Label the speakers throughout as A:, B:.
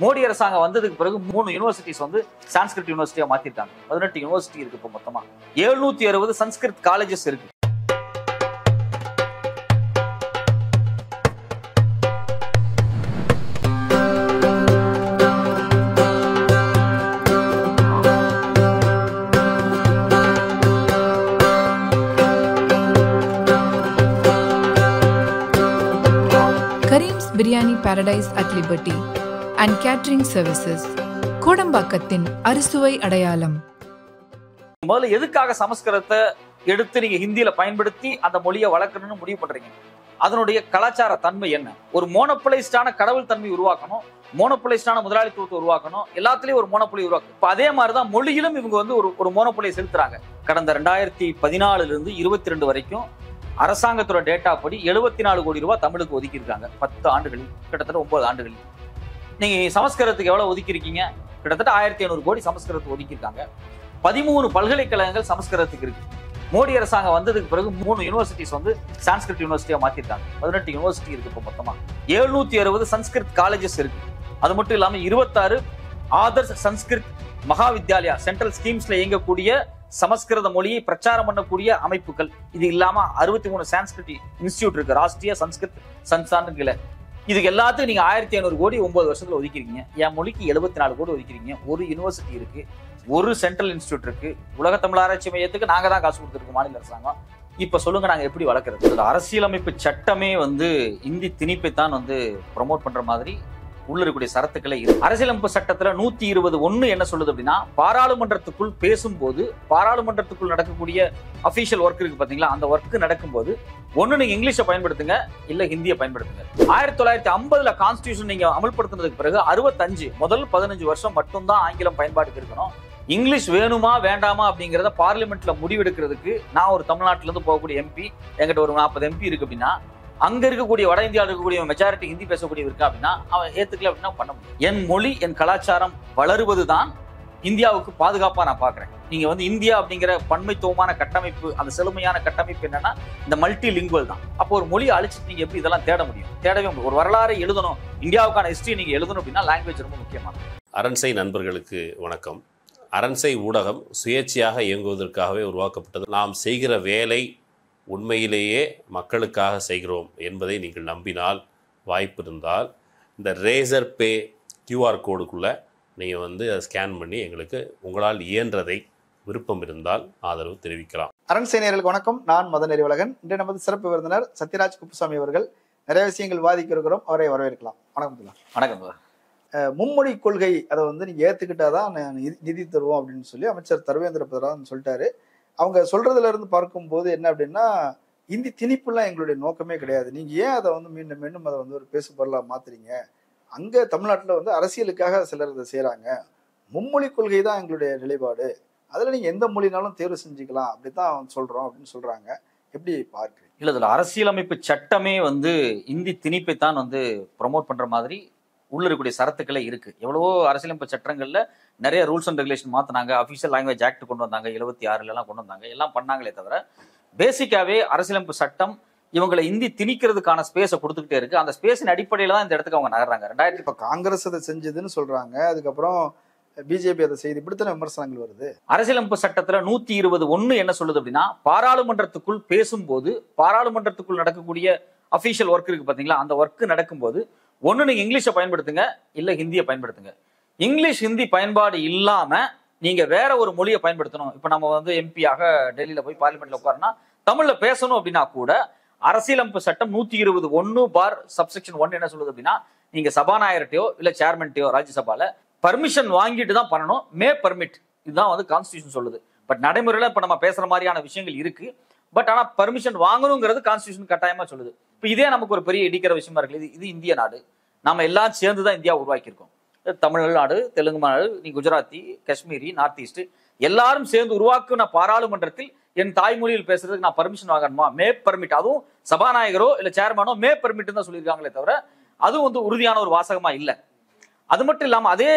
A: மோடி அரசாங்கம் வந்ததுக்கு பிறகு 3 யூனிவர்சிட்டிஸ் வந்து சான்ஸ்கிரிட் யூனிவர்சிட்டியா மாத்திருக்காங்க. 18 யூனிவர்சிட்டி இருக்கு இப்போ மொத்தமா. 760 சன்ஸ்கிரிட் காலேஜஸ் இருக்கு.
B: Kareem's Biryani Paradise at Liberty and Catering Services, கோடம்பாக்கத்தின் அறுசுவை அடையாளம்.
A: முதல்ல எதுக்காக சமஸ்கிருதத்தை எடுத்து நீங்க ஹிந்தியில பயன்படுத்தி அந்த மொழியை வளர்க்கணும்னு முடிவு பண்றீங்க? அதனுடைய கலாச்சார தன்மை என்ன? ஒரு மோனோபலைஸ்டான கடவுள் தன்மை உருவாக்கணும், மோனோபலைஸ்டான முதலாளித்துவத்தை உருவாக்கணும், எல்லாத்துலயும் ஒரு மோனோபொலி உருவாக்கணும். இப்ப அதே மாதிரிதான் மொழியிலும் இவங்க வந்து ஒரு மோனோபொலியை செலுத்துறாங்க. கடந்த 2014 இருந்து 22 வரைக்கும் அரசாங்கத்தோட டேட்டா படி 74 கோடி ரூபாய் தமிழுக்கு ஒதுக்கி இருக்காங்க. 10 ஆண்டுகளில், கிட்டத்தட்ட 9 ஆண்டுகளில். நீங்க சமஸ்கிருதத்துக்கு எவ்வளவு ஒதுக்கி இருக்கீங்க? கிட்டத்தட்ட 1500 கோடி சமஸ்கிருதத்துக்கு ஒதுக்கி இருக்காங்க. 13 பல்கலைக்கழகங்கள் சமஸ்கிருதத்துக்கு இருக்கு. மோடி அரசாங்கம் வந்ததுக்கு பிறகு 3 யூனிவர்சிட்டிஸ் வந்து சான்ஸ்கிரிட் யூனிவர்சிட்டியா மாத்திருக்காங்க. 18 யூனிவர்சிட்டி இருக்கு இப்போ மொத்தமா. 760 சன்ஸ்கிரிட் காலேஜஸ் இருக்கு. அது மட்டும் இல்லாம 26 ஆதர்ஸ் சன்ஸ்கிரிட் மகாவித்யாலயா சென்ட்ரல் ஸ்கீம்ஸ்ல இயங்கக்கூடிய சமஸ்கிருத மொழியை பிரச்சாரம் பண்ணக்கூடிய அமைப்புகள். இது இல்லாம 63 சான்ஸ்கிரிட் இன்ஸ்டிடியூட் இருக்கு. ராஷ்டிரிய சன்ஸ்கிருத் சன்ஸ்தான். இதுக்கு எல்லாத்துக்கும் நீங்க 1500 கோடி 9 வருஷத்துல ஒதுக்கிறீங்க. என் மொழிக்கு 74 கோடி ஒதுக்கிறீங்க. ஒரு யூனிவர்சிட்டி இருக்கு, ஒரு சென்ட்ரல் இன்ஸ்டிடியூட் இருக்கு. உலக தமிழ் ஆராய்ச்சி மையத்துக்கு நாங்க தான் காசு கொடுத்துருக்கோம் மாநில அரசாங்கம். இப்ப சொல்லுங்க, நாங்க எப்படி வளர்க்கறது? அரசியலமைப்பு சட்டமே வந்து இந்தி திணிப்பை தான் வந்து ப்ரமோட் பண்ற மாதிரி உள்ள இருக்கக்கூடிய சரத்துக்களை இருக்கு. அரசியலமைப்பு சட்டத்துல 120(1) என்ன சொல்லுது அப்படின்னா, பாராளுமன்றத்துக்குள் பேசும்போது, பாராளுமன்றத்துக்குள் நடக்கக்கூடிய அபிஷியல் ஒர்க் இருக்கு பாத்தீங்களா, அந்த ஒர்க் நடக்கும்போது ஒண்ணு நீங்க இங்கிலீஷை பயன்படுத்துங்க, இல்ல ஹிந்தியை பயன்படுத்துங்க. 1950 கான்ஸ்டிடியூஷன் நீங்க அமல்படுத்தினதுக்கு பிறகு 65 முதல் 15 வருஷம் மட்டும்தான் ஆங்கிலம் பயன்பாட்டுக்கு இருக்கணும். இங்கிலீஷ் வேணுமா வேண்டாமா அப்படிங்கிறத பார்லிமெண்ட்ல முடிவெடுக்கிறதுக்கு நான் ஒரு தமிழ்நாட்டில இருந்து போகக்கூடிய எம்பி, என்கிட்ட ஒரு 40 எம்பி இருக்கு அப்படின்னா, அங்க இருக்கக்கூடிய வட இந்தியாவில் இருக்கக்கூடிய மெஜாரிட்டி ஹிந்தி பேசக்கூடிய இருக்கா அப்படின்னா அவன் ஏத்துக்கல அப்படின்னா பண்ண முடியும். என் மொழி, என் கலாச்சாரம் வளருவதுதான் இந்தியாவுக்கு பாதுகாப்பா நான் பாக்குறேன். நீங்க வந்து இந்தியா அப்படிங்கிற பன்மைத்துவமான கட்டமைப்பு, அந்த செழுமையான கட்டமைப்பு என்னன்னா இந்த மல்டி லிங்குவல் தான். அப்போ ஒரு மொழியை அழிச்சிட்டு நீங்க எப்படி இதெல்லாம் தேட முடியும்? தேடவே முடியும். ஒரு வரலாறு எழுதணும், இந்தியாவுக்கான ஹிஸ்டரி நீங்க எழுதணும் அப்படின்னா லாங்குவேஜ் ரொம்ப முக்கியமானது.
C: அரண்சை நண்பர்களுக்கு வணக்கம். அரண்சை ஊடகம் சுயேட்சையாக இயங்குவதற்காகவே உருவாக்கப்பட்டது. நாம் செய்கிற வேலை உண்மையிலேயே மக்களுக்காக செய்கிறோம் என்பதை நீங்கள் நம்பினால், வாய்ப்பு இருந்தால் இந்த ரேசர் பே கியூஆர் கோடுக்குள்ளே நீங்கள் வந்து அதை ஸ்கேன் பண்ணி எங்களுக்கு உங்களால் இயன்றதை விருப்பம் இருந்தால் ஆதரவு தெரிவிக்கலாம்.
D: அரண்சை நேயர்களுக்கு வணக்கம். நான் மதன் அறிவழகன். இன்று நமது சிறப்பு விருந்தினர் சத்யராஜ் குப்புசாமி அவர்கள். நிறைய விஷயங்கள் வாதிக்க இருக்கிறோம், அவரை வரவேற்கலாம். வணக்கம்.
A: வணக்கம்.
D: மும்மொழி கொள்கை அதை வந்து நீங்க ஏத்துக்கிட்டாதான் நிதி தருவோம் அப்படின்னு சொல்லி அமைச்சர் தர்மேந்திர பிரதான் சொல்லிட்டாரு. அவங்க சொல்றதுல இருந்து பார்க்கும்போது என்ன அப்படின்னா, இந்தி திணிப்புலாம் எங்களுடைய நோக்கமே கிடையாது, நீங்க ஏன் அதை வந்து மீண்டும் மீண்டும் அதை வந்து ஒரு பேசு பொருளா மாத்துறீங்க? அங்க தமிழ்நாட்டுல வந்து அரசியலுக்காக சிலர் இதை செய்யறாங்க. மும்மொழி கொள்கை தான் எங்களுடைய நிலைப்பாடு, அதுல நீங்க எந்த மொழினாலும் தேர்வு செஞ்சுக்கலாம், அப்படித்தான் சொல்றோம் அப்படின்னு சொல்றாங்க. எப்படி பார்க்கிறீங்க?
A: இல்ல, இதுல அரசியலமைப்பு சட்டமே வந்து இந்தி திணிப்பை தான் வந்து ப்ரமோட் பண்ற மாதிரி உள்ள இருக்கக்கூடிய சரத்துக்களே இருக்கு. எவ்வளவோ அரசியலமைப்பு சட்டங்கள்ல நிறைய ரூல்ஸ் அண்ட் ரெகுலேஷன் மாத்தினாங்க, அபிஷியல் லாங்குவேஜ் ஆக்ட் கொண்டு வந்தாங்க, 76 எல்லாம் கொண்டு வந்தாங்க, எல்லாம் பண்ணாங்களே தவிர பேசிக்காவே அரசியலமைப்பு சட்டம் இவங்களை இந்தி திணிக்கிறதுக்கான ஸ்பேஸை கொடுத்துக்கிட்டே இருக்கு. அந்த ஸ்பேஸின் அடிப்படையில தான் இந்த இடத்துக்கு அவங்க நகர்றாங்க. 2000
D: இப்ப காங்கிரஸ் அதை செஞ்சதுன்னு சொல்றாங்க, அதுக்கப்புறம் பிஜேபி அதை செய்து, இப்படித்தான விமர்சனங்கள் வருது.
A: அரசியலமைப்பு சட்டத்துல 120(1) என்ன சொல்லுது அப்படின்னா, பாராளுமன்றத்துக்குள் பேசும்போது, பாராளுமன்றத்துக்குள் நடக்கக்கூடிய அபிஷியல் ஒர்க் இருக்கு பாத்தீங்களா, அந்த ஒர்க் நடக்கும்போது ஒண்ணு நீங்க இங்கிலீஷை பயன்படுத்துங்க, இல்ல ஹிந்தியை பயன்படுத்துங்க. இங்கிலீஷ் ஹிந்தி பயன்பாடு இல்லாம நீங்க வேற ஒரு மொழியை பயன்படுத்தணும். இப்ப நம்ம வந்து எம்பியாக டெல்லியில போய் பார்லிமெண்ட்ல உட்காருனா தமிழ்ல பேசணும் அப்படின்னா கூட அரசியலமைப்பு சட்டம் 121(1) என்ன சொல்லுது அப்படின்னா, நீங்க சபாநாயகர்கிட்டயோ இல்ல சேர்மன்ட்டையோ ராஜ்யசபால பர்மிஷன் வாங்கிட்டு தான் பண்ணணும். மே பர்மிட், இதுதான் வந்து கான்ஸ்டிடியூஷன் சொல்லுது. பட் நடைமுறையில இப்ப நம்ம பேசுற மாதிரியான விஷயங்கள் இருக்கு. பட் ஆனா பர்மிஷன் வாங்கணுங்கிறது கான்ஸ்டிடியூஷன் கட்டாயமா சொல்லுது. இப்ப இதே நமக்கு ஒரு பெரிய இடிக்கிற விஷயமா இருக்கு. இது இந்திய நாடு, நாம எல்லாம் சேர்ந்துதான் இந்தியா உருவாக்கியிருக்கோம். தமிழ்நாடு, தெலுங்கு நாடு, நீ குஜராத்தி, காஷ்மீரி, நார்த் ஈஸ்ட் எல்லாரும் சேர்ந்து உருவாக்குன பாராளுமன்றத்தில் என் தாய்மொழியில் பேசுறதுக்கு நான் பர்மிஷன் வாங்கணுமா? மே பர்மிட், அதுவும் சபாநாயகரோ இல்ல சேர்மனோ மே பர்மிட் தான் சொல்லியிருக்காங்களே தவிர அதுவும் வந்து உறுதியான ஒரு வாசகமா இல்ல. அது மட்டும் இல்லாம அதே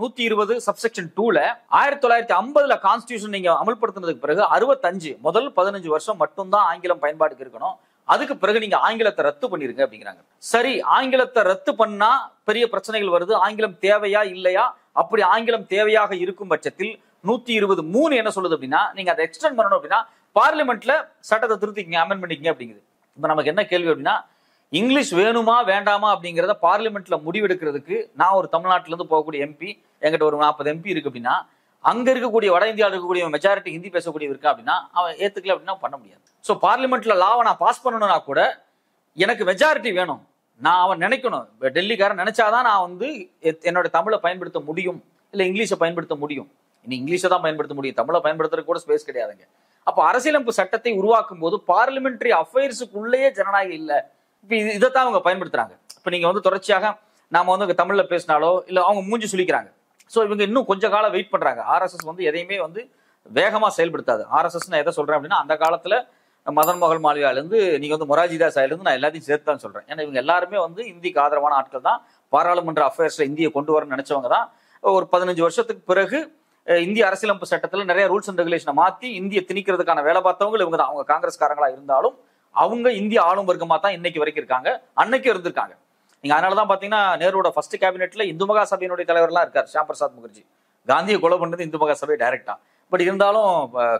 A: 120 சப்செக்ஷன் 2ல 1950 கான்ஸ்டிடியூஷன் நீங்க அமல்படுத்தினதுக்கு பிறகு 65 முதல் 15 வருஷம் மட்டும்தான் ஆங்கிலம் பயன்பாட்டுக்கு இருக்கணும். அதுக்கு பிறகு நீங்க ஆங்கிலத்தை ரத்து பண்ணிருங்க அப்படிங்கிறாங்க. சரி, ஆங்கிலத்தை ரத்து பண்ணா பெரிய பிரச்சனைகள் வருது, ஆங்கிலம் தேவையா இல்லையா? அப்படி ஆங்கிலம் தேவையாக இருக்கும் பட்சத்தில் 123 என்ன சொல்லுது அப்படின்னா, நீங்க அதை எக்ஸ்டெண்ட் பண்ணணும் அப்படின்னா பார்லிமெண்ட்ல சட்டத்தை திருத்திக்கங்க, அமெண்ட் பண்ணிக்கங்க அப்படிங்குது. இப்ப நமக்கு என்ன கேள்வி அப்படின்னா, இங்கிலீஷ் வேணுமா வேண்டாமா அப்படிங்கிறத பார்லிமெண்ட்ல முடிவெடுக்கிறதுக்கு நான் ஒரு தமிழ்நாட்டில இருந்து போகக்கூடிய எம்பி, என்கிட்ட ஒரு 40 எம்பி இருக்கு அப்படின்னா, அங்க இருக்கக்கூடிய வட இந்தியாவில் இருக்கக்கூடிய மெஜாரிட்டி ஹிந்தி பேசக்கூடிய இருக்கா அப்படின்னா அவன் ஏத்துக்கல அப்படின்னா பண்ண முடியாது. ஸோ பார்லிமெண்ட்ல லாவை நான் பாஸ் பண்ணணும்னா கூட எனக்கு மெஜாரிட்டி வேணும். நான் அவன் நினைக்கணும், டெல்லிக்காரன் நினைச்சாதான் நான் வந்து என்னோட தமிழை பயன்படுத்த முடியும், இல்ல இங்கிலீஷை பயன்படுத்த முடியும். இனி இங்கிலீஷை தான் பயன்படுத்த முடியும், தமிழை பயன்படுத்துறது கூட ஸ்பேஸ் கிடையாதுங்க. அப்போ அரசியலமைப்பு சட்டத்தை உருவாக்கும் போது பார்லிமெண்டரி அஃபேர்ஸுக்குள்ளேயே ஜனநாயகம் இல்லை. இப்ப இதைத்தான் அவங்க பயன்படுத்துறாங்க. இப்ப நீங்க வந்து தொடர்ச்சியாக நாம வந்து தமிழ்ல பேசினாலோ இல்ல அவங்க மூஞ்சி சுளிக்கிறாங்க. ஸோ இவங்க இன்னும் கொஞ்ச காலம் வெயிட் பண்றாங்க. ஆர்எஸ்எஸ் வந்து எதையுமே வந்து வேகமா செயல்படுத்தாது. ஆர்எஸ்எஸ் நான் எதை சொல்றேன் அப்படின்னா, அந்த காலத்துல மதன் மோகன் மாலவியால இருந்து நீங்க வந்து மொராஜிதாஸ் இருந்து நான் எல்லாத்தையும் சேர்த்து தான் சொல்றேன். ஏன்னா இவங்க எல்லாருமே வந்து இந்திக்கு ஆதரவான ஆட்கள் தான். பாராளுமன்ற அஃபேர்ஸ்ல இந்தியை கொண்டு வரணும்னு நினைச்சவங்க தான். ஒரு 15 வருஷத்துக்கு பிறகு இந்திய அரசியலமைப்பு சட்டத்துல நிறைய ரூல்ஸ் அண்ட் ரெகுலேஷனை மாத்தி இந்தியை திணிக்கிறதுக்கான வேலை பார்த்தவங்க இவங்க தான். அவங்க காங்கிரஸ்காரங்களா இருந்தாலும் அவங்க இந்திய ஆளும் வர்க்கமா தான் இன்னைக்கு வரைக்கும் இருக்காங்க, அன்னைக்கு இருந்திருக்காங்க. நீங்க அதனாலதான் பாத்தீங்கன்னா நேருவோட ஃபர்ஸ்ட் கேபினெட்ல இந்து மகா சபையினுடைய தலைவர்லாம் இருக்கார், ஷியாம் பிரசாத் முகர்ஜி. காந்தியை கொலை பண்ணது இந்து மகா சபை டைரக்டா, பட் இருந்தாலும்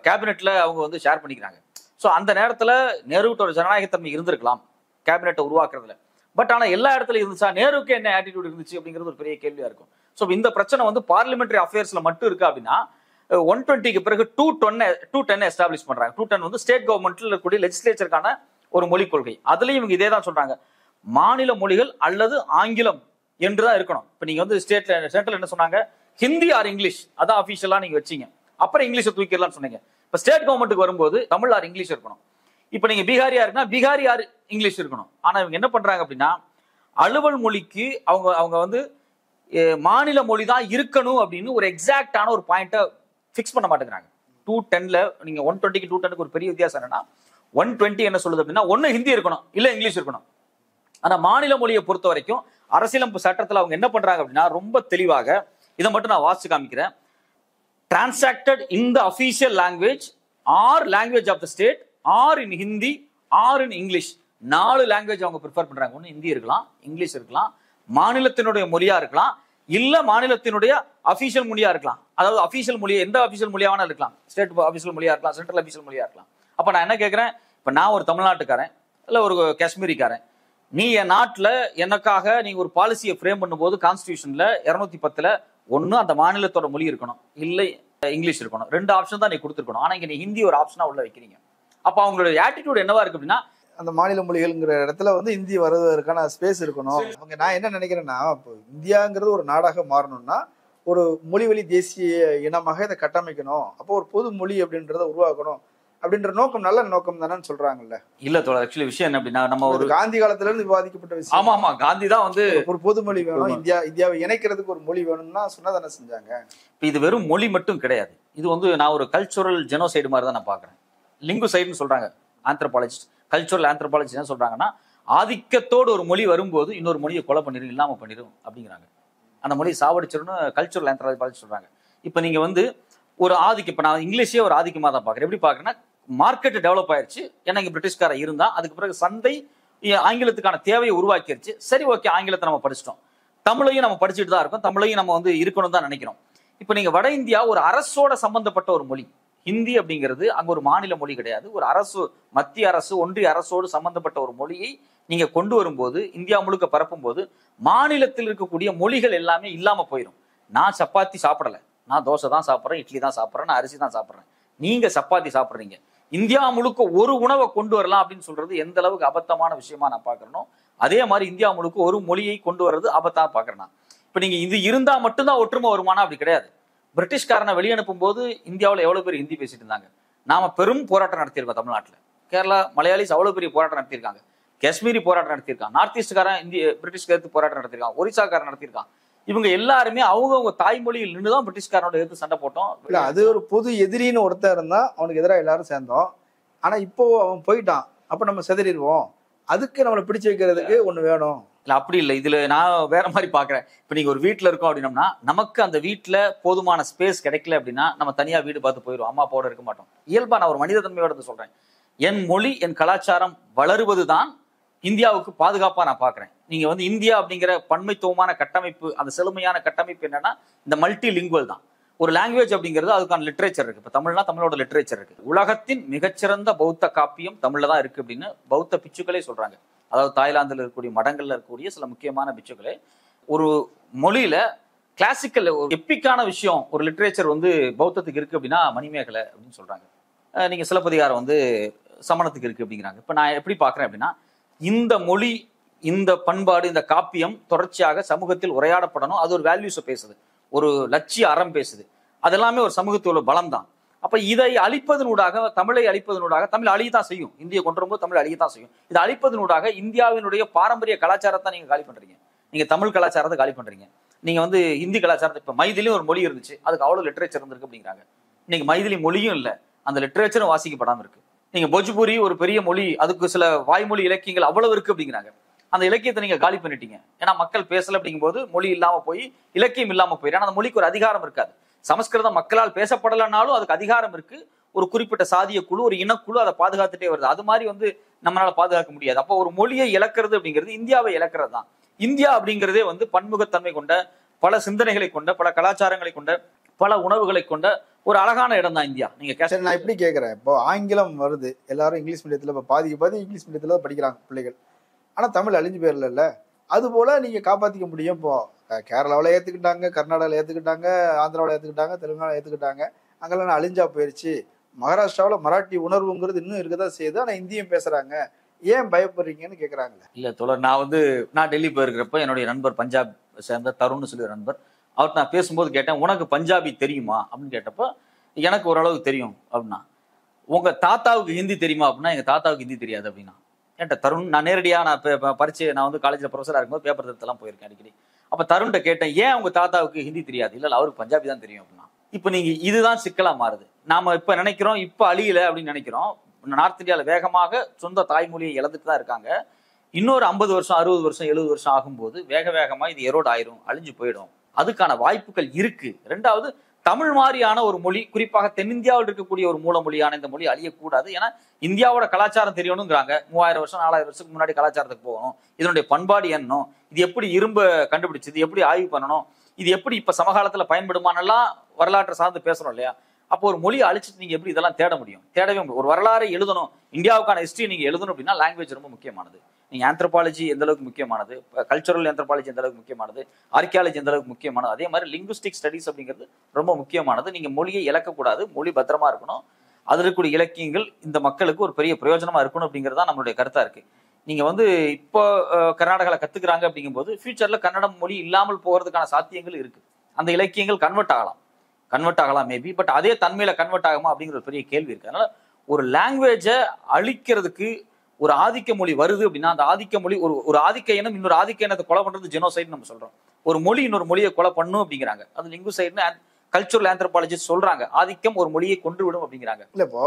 A: கேபினெட்ல அவங்க வந்து ஷேர் பண்ணிக்கிறாங்க. ஸோ அந்த நேரத்துல நேருவிட்ட ஒரு ஜனநாயகத்தன்மை இருந்திருக்கலாம் கேபினெட்டை உருவாக்குறதுல. பட் ஆனா எல்லா இடத்துல இருந்துச்சா, நேருக்கு என்ன ஆட்டிடியூட் இருந்துச்சு அப்படிங்கிறது ஒரு பெரிய கேள்வியா இருக்கும். ஸோ இந்த பிரச்சனை வந்து பார்லிமெண்டரி அஃபேர்ஸ்ல மட்டும் இருக்கு அப்படின்னா 120க்கு பிறகு 210 எஸ்டாப்ளிஷ் பண்றாங்க. 210 வந்து ஸ்டேட் கவர்மெண்ட்ல இருக்கக்கூடிய லெஜிஸ்லேச்சருக்கான ஒரு மொழிக் கொள்கை. அதுலயும் இவங்க இதே தான் சொல்றாங்க, மாநில மொழிகள் அல்லது ஆங்கிலம் என்றுதான் இருக்கணும். இப்ப நீங்க வந்து சென்ட்ரல் என்ன சொன்னாங்க, ஹிந்தி ஆர் இங்கிலீஷ் அதான் அபிஷியலா நீங்க வச்சீங்க, அப்புறம் இங்கிலீஷை தூக்கிடலாம்னு சொன்னீங்க. இப்ப ஸ்டேட் கவர்மெண்ட்டுக்கு வரும்போது தமிழ் ஆர் இங்கிலீஷ் இருக்கணும். இப்ப நீங்க பீகாரியா இருக்குன்னா பீகாரி ஆர் இங்கிலீஷ் இருக்கணும். ஆனா இவங்க என்ன பண்றாங்க அப்படின்னா, அலுவல் மொழிக்கு அவங்க வந்து மாநில மொழி தான் இருக்கணும் அப்படின்னு ஒரு எக்ஸாக்டான ஒரு பாயிண்ட்டை ஃபிக்ஸ் பண்ண மாட்டேங்கிறாங்க. 210ல நீங்க 120க்கு 210க்கு ஒரு பெரிய வித்தியாசம் என்னன்னா, 120 என்ன சொல்லுது அப்படின்னா, ஒன்னு ஹிந்தி இருக்கணும் இல்ல இங்கிலீஷ் இருக்கணும். ஆனா மாநில மொழியை பொறுத்த வரைக்கும் அரசியலமைப்பு சட்டத்துல அவங்க என்ன பண்றாங்க அப்படின்னா, ரொம்ப தெளிவாக இதை மட்டும் நான் வாசிச்சு காமிக்கிறேன். Transacted in the official language or language of the state or in Hindi or in English. 4 language அவங்க ப்ரிஃபர் பண்றாங்க. ஒன்னு ஹிந்தி இருக்கலாம், இங்கிலீஷ் இருக்கலாம், மாநிலத்தினுடைய மொழியா இருக்கலாம், இல்ல மாநிலத்தினுடைய அபிஷியல் மொழியா இருக்கலாம். அதாவது அபிஷியல் மொழியை எந்த அபிஷியல் மொழியாவான இருக்கலாம், ஸ்டேட் அபிஷியல் மொழியா இருக்கலாம், சென்ட்ரல் அபிஷியல் மொழியா இருக்கலாம். அப்ப நான் என்ன கேட்கிறேன், இப்ப நான் ஒரு தமிழ்நாட்டுக்காரன் இல்ல ஒரு காஷ்மீரிக்காரன், நீ என் நாட்டுல எனக்காக நீங்க ஒரு பாலிசியை ஃப்ரேம் பண்ணும்போது கான்ஸ்டிடியூஷன்ல 210ல ஒன்னு அந்த மாநிலத்தோட மொழி இருக்கணும், இல்லை இங்கிலீஷ் இருக்கணும். 2 ஆப்ஷன் தான் நீ கொடுத்துருக்கணும். ஆனா இங்க நீ ஹிந்தி ஒரு ஆப்ஷனா உள்ள வைக்கிறீங்க. அப்ப அவங்களோட ஆட்டிடியூட் என்னவா இருக்கு அப்படின்னா,
D: அந்த மாநில மொழிகள்ங்கிற இடத்துல வந்து இந்தி வருவதற்கான ஸ்பேஸ் இருக்கணும். அவங்க நான் என்ன நினைக்கிறேன்னா, இப்போ இந்தியாங்கிறது ஒரு நாடாக மாறணும்னா ஒரு மொழிவழி தேசிய இனமாக இதை கட்டமைக்கணும், அப்போ ஒரு பொது மொழி அப்படின்றத உருவாக்கணும் அப்படின்ற நோக்கம் நல்ல நோக்கம் தானே சொல்றாங்கல்ல.
A: இல்ல தோழர், ஆக்சுவலி விஷயம் என்ன அப்படின்னா, நம்ம ஒரு
D: காந்தி காலத்துல இருந்து விவாதிக்கப்பட்ட விஷயம்.
A: ஆமா காந்தி தான் வந்து
D: ஒரு பொது மொழி வேணும், இந்தியாவை இணைக்கிறதுக்கு ஒரு மொழி வேணும்னா சொன்னதானே செஞ்சாங்க.
A: இது வெறும் மொழி மட்டும் கிடையாது, இது வந்து நான் ஒரு கல்ச்சுரல் ஜெனோசைடு மாதிரி தான் நான் பாக்குறேன். லிங்குசைடுன்னு சொல்றாங்க ஆந்த்ரோபாலஜிஸ்ட். கல்ச்சுரல் ஆந்த்ரோபாலஜி என்ன சொல்றாங்கன்னா, ஆதிக்கத்தோடு ஒரு மொழி வரும்போது இன்னொரு மொழியை கொலை பண்ணிடும், இல்லாம பண்ணிடும் அப்படிங்கிறாங்க. அந்த மொழியை சாவடிச்சிருன்னு கல்ச்சுரல் ஆந்த்ரோபாலஜி சொல்றாங்க. இப்ப நீங்க வந்து ஒரு ஆதிக்கம், இப்ப நான் இங்கிலீஷே ஒரு ஆதிக்கமா தான் பாக்குறேன். எப்படி பாக்குறேன்னா, மார்க்கெட் டெவலப் ஆயிருச்சு, ஏன்னா இங்க பிரிட்டிஷ்கார இருந்தா, அதுக்கு பிறகு சந்தை ஆங்கிலத்துக்கான தேவையை உருவாக்கிருச்சு. சரி, ஓகே, ஆங்கிலத்தை நம்ம படிச்சிட்டோம், தமிழையும் நம்ம படிச்சுட்டு தான் இருக்கோம், தமிழையும் நம்ம வந்து இருக்கணும் தான் நினைக்கிறோம். இப்ப நீங்க வட இந்தியா ஒரு அரசோட சம்பந்தப்பட்ட ஒரு மொழி, ஹிந்தி அப்படிங்கிறது அங்க ஒரு மாநில மொழி கிடையாது, ஒரு அரசு, மத்திய அரசு ஒன்றிய அரசோடு சம்பந்தப்பட்ட ஒரு மொழியை நீங்க கொண்டு வரும்போது, இந்தியா முழுக்க பரப்பும் போது மாநிலத்தில் இருக்கக்கூடிய மொழிகள் எல்லாமே இல்லாம போயிடும். நான் சப்பாத்தி சாப்பிடல, நான் தோசை தான் சாப்பிட்றேன், இட்லி தான் சாப்பிட்றேன், நான் அரிசி தான் சாப்பிட்றேன், நீங்க சப்பாத்தி சாப்பிட்றீங்க. இந்தியா முழுக்க ஒரு உணவை கொண்டு வரலாம் அப்படின்னு சொல்றது எந்த அளவுக்கு அபத்தமான விஷயமா நான் பாக்குறேனோ, அதே மாதிரி இந்தியா முழுக்க ஒரு மொழியை கொண்டு வர்றது அபத்தா பாக்குறேன். இப்ப நீங்க இது இருந்தா மட்டும்தான் ஒற்றுமை வருமானா? அப்படி கிடையாது. பிரிட்டிஷ்காரனை வெளியனுப்பும் போது இந்தியாவில் எவ்வளவு பேர் ஹிந்தி பேசிட்டு இருந்தாங்க. நாம பெரும் போராட்டம் நடத்தியிருக்கோம் தமிழ்நாட்டில். கேரளா மலையாளிஸ் அவ்வளவு பெரிய போராட்டம் நடத்தியிருக்காங்க, காஷ்மீரி போராட்டம் நடத்தியிருக்காங்க, நார்த் ஈஸ்ட்காரன் பிரிட்டிஷ்க்கு எதிர்த்து போராட்டம் நடத்திருக்காங்க, ஒரிசாக்காரன் நடத்திருக்காங்க. இவங்க எல்லாருமே அவங்கவுங்க தாய்மொழியில் நின்றுதான் பிரிட்டிஷ்காரனோட எதிர்த்து சண்டை போட்டோம். இல்ல,
D: அது ஒரு பொது எதிரின்னு ஒருத்தர் இருந்தா அவனுக்கு எதிராக எல்லாரும் சேர்ந்தோம். ஆனா இப்போ அவன் போயிட்டான், அப்ப நம்ம செதறிடுவோம். அதுக்கு நம்மளை பிடிச்சு வைக்கிறதுக்கு ஒண்ணு வேணும்.
A: இல்ல, அப்படி இல்லை. இதுல நான் வேற மாதிரி பாக்குறேன். இப்ப நீங்க ஒரு வீட்டுல இருக்கோம் அப்படின்னம்னா, நமக்கு அந்த வீட்டுல போதுமான ஸ்பேஸ் கிடைக்கல அப்படின்னா நம்ம தனியா வீடு பார்த்து போயிடுவோம், அம்மா அப்பாவோட இருக்க மாட்டோம். இயல்பா நான் ஒரு மனித தன்மையோட சொல்றேன். என் மொழி என் கலாச்சாரம் வளருவதுதான் இந்தியாவுக்கு பாதுகாப்பா நான் பாக்குறேன். நீங்க வந்து இந்தியா அப்படிங்கிற பன்மைத்துவமான கட்டமைப்பு, அந்த செழுமையான கட்டமைப்பு என்னன்னா இந்த மல்டி லிங்குவல் தான். ஒரு லாங்குவேஜ் அப்படிங்கிறது அதுக்கான லிட்ரேச்சர் இருக்கு. இப்ப தமிழ்னா தமிழோட லிட்ரேச்சர் இருக்கு. உலகத்தின் மிகச்சிறந்த பௌத்த காப்பியம் தமிழ்ல தான் இருக்கு அப்படின்னு பௌத்த பிச்சுக்களே சொல்றாங்க. அதாவது தாய்லாந்துல இருக்கக்கூடிய மடங்கள்ல இருக்கக்கூடிய சில முக்கியமான பிச்சுக்களே ஒரு மொழியில கிளாசிக்கல் ஒரு எப்பிக்கான விஷயம் ஒரு லிட்ரேச்சர் வந்து பௌத்தத்துக்கு இருக்கு அப்படின்னா மணிமேகலை அப்படின்னு சொல்றாங்க. நீங்க சிலப்பதிகாரம் வந்து சமணத்துக்கு இருக்கு அப்படிங்கிறாங்க. இப்ப நான் எப்படி பாக்குறேன் அப்படின்னா இந்த மொழி, இந்த பண்பாடு, இந்த காப்பியம் தொடர்ச்சியாக சமூகத்தில் உரையாடப்படணும். அது ஒரு வேல்யூஸை பேசுது, ஒரு லட்சிய அறம் பேசுது. அதெல்லாமே ஒரு சமூகத்தோட பலம் தான். அப்ப இதை அழிப்பதனூடாக, தமிழை அழிப்பதனூடாக, தமிழ் அழியத்தான் செய்யும். இந்தியை கொண்டு வரும்போது தமிழ் அழியத்தான் செய்யும். இதை அழிப்பதனூடாக இந்தியாவினுடைய பாரம்பரிய கலாச்சாரத்தை நீங்க காலி பண்றீங்க. நீங்க தமிழ் கலாச்சாரத்தை காலி பண்றீங்க. நீங்க வந்து ஹிந்தி கலாச்சாரத்தை, இப்ப மைதிலியும் ஒரு மொழி இருந்துச்சு, அதுக்கு அவ்வளவு லிட்ரேச்சர் இருந்திருக்கு அப்படிங்கிறாங்க. இன்னைக்கு மைதிலி மொழியும் இல்லை, அந்த லிட்ரேச்சரும் வாசிக்கப்படாம இருக்கு. நீங்க போஜ்பூரி ஒரு பெரிய மொழி, அதுக்கு சில வாய்மொழி இலக்கியங்கள் அவ்வளவு இருக்கு அப்படிங்கிறாங்க. அந்த இலக்கியத்தை நீங்க காலி பண்ணிட்டீங்க. ஏன்னா மக்கள் பேசல அப்படிங்கும்போது மொழி இல்லாம போய் இலக்கியம் இல்லாம போயிடும். அந்த மொழிக்கு ஒரு அதிகாரம் இருக்காது. சமஸ்கிருதம் மக்களால் பேசப்படலைனாலும் அதுக்கு அதிகாரம் இருக்கு. ஒரு குறிப்பிட்ட சாதிய குழு, ஒரு இனக்குழு அதை பாதுகாத்துட்டே வருது. அது மாதிரி வந்து நம்மளால பாதுகாக்க முடியாது. அப்போ ஒரு மொழியை இழக்கிறது அப்படிங்கிறது இந்தியாவை இழக்கிறது தான். இந்தியா அப்படிங்கிறதே வந்து பன்முகத்தன்மை கொண்ட, பல சிந்தனைகளை கொண்ட, பல கலாச்சாரங்களை கொண்ட, பல உணவுகளை கொண்ட ஒரு அழகான இடம் தான் இந்தியா. நீங்க
D: நான் எப்படி கேட்கறேன், இப்போ ஆங்கிலம் வருது, எல்லாரும் இங்கிலீஷ் மீடியத்துல இப்ப பாதி இங்கிலீஷ் மீடியத்துல தான் படிக்கிறாங்க பிள்ளைகள். ஆனா தமிழ் அழிஞ்சு போயிடல. அது போல நீங்க காப்பாத்திக்க முடியும். இப்போ கேரளாவில் ஏத்துக்கிட்டாங்க, கர்நாடகாவில் ஏத்துக்கிட்டாங்க, ஆந்திராவில் ஏத்துக்கிட்டாங்க, தெலுங்கானா ஏத்துக்கிட்டாங்க. அங்கெல்லாம் அழிஞ்சா போயிருச்சு. மகாராஷ்டிராவில் மராட்டி உணர்வுங்கிறது இன்னும் இருக்கதான் செய்யுது. ஆனா இந்தியும் பேசுறாங்க, ஏன் பயப்படுறீங்கன்னு கேக்குறாங்களே.
A: இல்ல தோழர், நான் டெல்லி போயிருக்கிறப்ப என்னுடைய நண்பர் பஞ்சாப் சேர்ந்த தருண்னு சொல்லி ஒரு நண்பர், அவர்கிட்ட நான் பேசும்போது கேட்டேன், உனக்கு பஞ்சாபி தெரியுமா அப்படின்னு கேட்டப்ப எனக்கு ஓரளவுக்கு தெரியும் அப்படின்னா. உங்க தாத்தாவுக்கு ஹிந்தி தெரியுமா அப்படின்னா எங்க தாத்தாவுக்கு ஹிந்தி தெரியாது அப்படின்னா. என்கிட்ட தருண், நான் நேரடியாக நான் வந்து காலேஜில் ப்ரொஃபஸராக இருக்கும்போது பேப்பர் தரத்தெல்லாம் போயிருக்கேன் அடிக்கடி. அப்போ தருண்கிட்ட கேட்டேன், ஏன் உங்க தாத்தாவுக்கு ஹிந்தி தெரியாது? இல்லை அவருக்கு பஞ்சாபி தான் தெரியும் அப்படின்னா. இப்போ நீங்க இதுதான் சிக்கலா மாறுது. நாம இப்ப நினைக்கிறோம் இப்ப அழியல அப்படின்னு நினைக்கிறோம். நார்த் இந்தியாவில் வேகமாக சொந்த தாய்மொழியை இழந்துட்டு தான் இருக்காங்க. இன்னொரு 50 வருஷம் 60 வருஷம் 70 வருஷம் ஆகும்போது வேகமா இது எரோட் ஆயிரும், அழிஞ்சு போயிடும். அதுக்கான வாய்ப்புகள் இருக்கு. ரெண்டாவது, தமிழ் மாதிரியான ஒரு மொழி, குறிப்பாக தென்னிந்தியாவில் இருக்கக்கூடிய ஒரு மூல மொழியான இந்த மொழி அழியக்கூடாது. ஏன்னா இந்தியாவோட கலாச்சாரம் தெரியணுங்கிறாங்க. 3000 வருஷம் 4000 வருஷத்துக்கு முன்னாடி கலாச்சாரத்துக்கு போகணும். இதனுடைய பண்பாடு என்ன, இது எப்படி இரும்பு கண்டுபிடிச்சது, எப்படி ஆய்வு பண்ணணும், இது எப்படி இப்ப சமகாலத்துல பயன்படுமானெல்லாம் வரலாற்றை சார்ந்து பேசுறோம் இல்லையா? அப்போ ஒரு மொழியை அழிச்சிட்டு நீங்க எப்படி இதெல்லாம் தேட முடியும்? தேடவே முடியும். ஒரு வரலாறை எழுதணும், இந்தியாவுக்கான ஹிஸ்டரி நீங்க எழுதணும் அப்படின்னா லாங்குவேஜ் ரொம்ப முக்கியமானது. நீங்க ஆந்த்ரோபாலஜி எந்த அளவுக்கு முக்கியமானது, கல்ச்சுரல் ஆந்த்ரோபாலஜி எந்த அளவுக்கு முக்கியமானது, ஆர்கியாலஜி எந்த அளவுக்கு முக்கியமானது, அதே மாதிரி லிங்குஸ்டிக் ஸ்டடிஸ் அப்படிங்கிறது ரொம்ப முக்கியமானது. நீங்க மொழியை இழக்கக்கூடாது, மொழி பத்திரமா இருக்கணும். அதில் இருக்கக்கூடிய இலக்கியங்கள் இந்த மக்களுக்கு ஒரு பெரிய பிரயோஜனமா இருக்கணும் அப்படிங்கிறது தான் நம்மளுடைய கருத்தா இருக்கு. நீங்க வந்து இப்போ கர்நாடகாவில் கத்துக்கிறாங்க அப்படிங்கும்போது ஃபியூச்சர்ல கன்னடம் மொழி இல்லாமல் போகிறதுக்கான சாத்தியங்கள் இருக்கு. அந்த இலக்கியங்கள் கன்வெர்ட் ஆகலாம் மேபி. பட் அதே தன்மையில கன்வெர்ட் ஆகுமா அப்படிங்கிற ஒரு பெரிய கேள்வி இருக்கு. அதனால ஒரு லாங்குவேஜை அழிக்கிறதுக்கு ஒரு ஆதிக்க மொழி வருது அப்படின்னா அந்த ஆதிக்க மொழி ஒரு ஆதிக்க இனம் இன்னொரு ஆதிக்க இனத்தை கொலை பண்றது ஜெனோசைடு நம்ம சொல்றோம். ஒரு மொழி இன்னொரு மொழியை கொலை பண்ணும் அப்படிங்கிறாங்க. அது லிங்குசைடுன்னு கல்ச்சுரல் ஆந்த்ரோபாலஜிஸ்ட் சொல்றாங்க. ஆதிக்கம் ஒரு மொழியை கொண்டு விடும் அப்படிங்கிறாங்க.
D: இல்ல இப்போ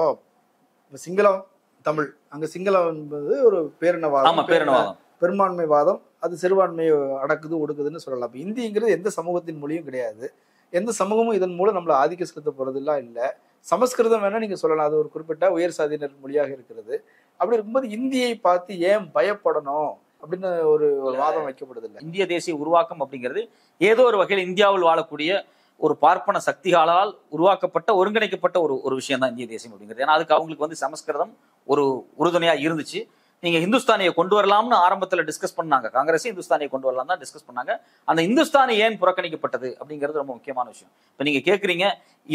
D: சிங்களம் தமிழ், அங்க சிங்களம் என்பது ஒரு பேரினவாதம், பெரும்பான்மைவாதம், அது சிறுபான்மையை அடக்குது ஒடுக்குதுன்னு சொல்லலாம். இப்போ இந்திங்கிறது எந்த சமூகத்தின் மொழியும் கிடையாது. எந்த சமூகமும் இதன் மூலம் நம்மள ஆதிக்க செலுத்த போறதுலாம் இல்லை. சமஸ்கிருதம் வேணா நீங்க சொல்லலாம், அது ஒரு குறிப்பிட்ட உயர் சாதியினர் மொழியாக இருக்கிறது. அப்படி இருக்கும்போது இந்தியை பார்த்து ஏன் பயப்படணும் அப்படின்னு ஒரு வாதம் வைக்கப்படுது இல்லை.
A: இந்திய தேசிய உருவாக்கம் அப்படிங்கிறது ஏதோ ஒரு வகையில் இந்தியாவில் வாழக்கூடிய ஒரு பார்ப்பன சக்திகளால் உருவாக்கப்பட்ட ஒருங்கிணைக்கப்பட்ட ஒரு விஷயம் தான் இந்திய தேசியம் அப்படிங்கிறது. ஏன்னா அதுக்கு அவங்களுக்கு வந்து சமஸ்கிருதம் ஒரு உறுதுணையா இருந்துச்சு. நீங்க இந்துஸ்தானியை கொண்டு வரலாம்னு ஆரம்பத்தில் டிஸ்கஸ் பண்ணாங்க. காங்கிரஸ் இந்துஸ்தானியை கொண்டு வரலாம் தான் டிஸ்கஸ் பண்ணாங்க. அந்த இந்துஸ்தானி ஏன் புறக்கணிக்கப்பட்டது அப்படிங்கிறது ரொம்ப முக்கியமான விஷயம். இப்ப நீங்க கேட்குறீங்க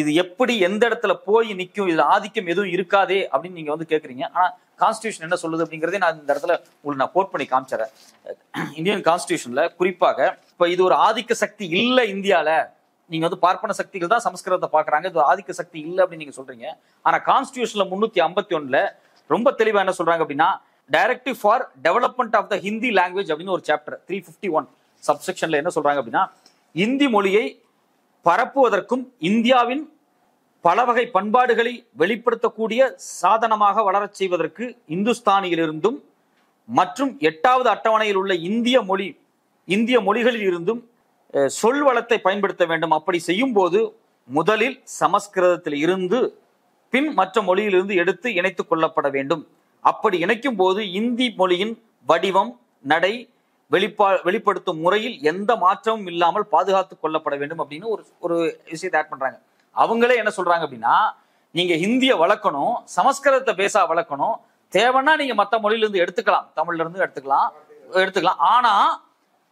A: இது எப்படி எந்த இடத்துல போய் நிற்கும், இதுல ஆதிக்கம் எதுவும் இருக்காதே அப்படின்னு நீங்க வந்து கேட்குறீங்க. ஆனா கான்ஸ்டியூஷன் என்ன சொல்லுது அப்படிங்கிறதே நான் இந்த இடத்துல உங்களுக்கு நான் கோட் பண்ணி காமிச்சறேன். இந்தியன் கான்ஸ்டியூஷன்ல குறிப்பாக இப்ப இது ஒரு ஆதிக்க சக்தி இல்லை இந்தியால, நீங்க வந்து பார்ப்பன சக்திகள் தான் சமஸ்கிருதத்தை பாக்குறாங்க, இது ஆதிக்க சக்தி இல்லை அப்படின்னு நீங்க சொல்றீங்க. ஆனா கான்ஸ்டியூஷன்ல 351 ரொம்ப தெளிவா என்ன சொல்றாங்க அப்படின்னா, directive for development of the Hindi language அப்படின்னு ஒரு சாப்டர் 351 சப்செக்ஷன்ல என்ன சொல்றாங்க அப்படின்னா, இந்தி மொழியை பரப்புவதற்கும் இந்தியாவின் பல வகை பண்பாடுகளை வெளிப்படுத்தக்கூடிய சாதனமாக வளரச் செய்வதற்கு இந்துஸ்தானியிலிருந்தும் மற்றும் 8வது அட்டவணையில் உள்ள இந்திய மொழிகளில் இருந்தும் சொல் வளத்தை பயன்படுத்த வேண்டும். அப்படி செய்யும் போது முதலில் சமஸ்கிருதத்தில் இருந்து பின் மற்ற மொழியிலிருந்து எடுத்து இணைத்துக் கொள்ளப்பட வேண்டும். அப்படி இணைக்கும் போது இந்தி மொழியின் வடிவம், நடை, வெளிப்படுத்தும் முறையில் எந்த மாற்றமும் இல்லாமல் பாதுகாத்துக் கொள்ளப்பட வேண்டும் அப்படின்னு ஒரு விஷயத்தை ஆட் பண்றாங்க. அவங்களே என்ன சொல்றாங்க அப்படின்னா, நீங்க ஹிந்தியை வளர்க்கணும், சமஸ்கிருதத்தை பேசா வளர்க்கணும், தேவைன்னா நீங்க மற்ற மொழியில இருந்து எடுத்துக்கலாம், தமிழ்ல இருந்து எடுத்துக்கலாம். ஆனா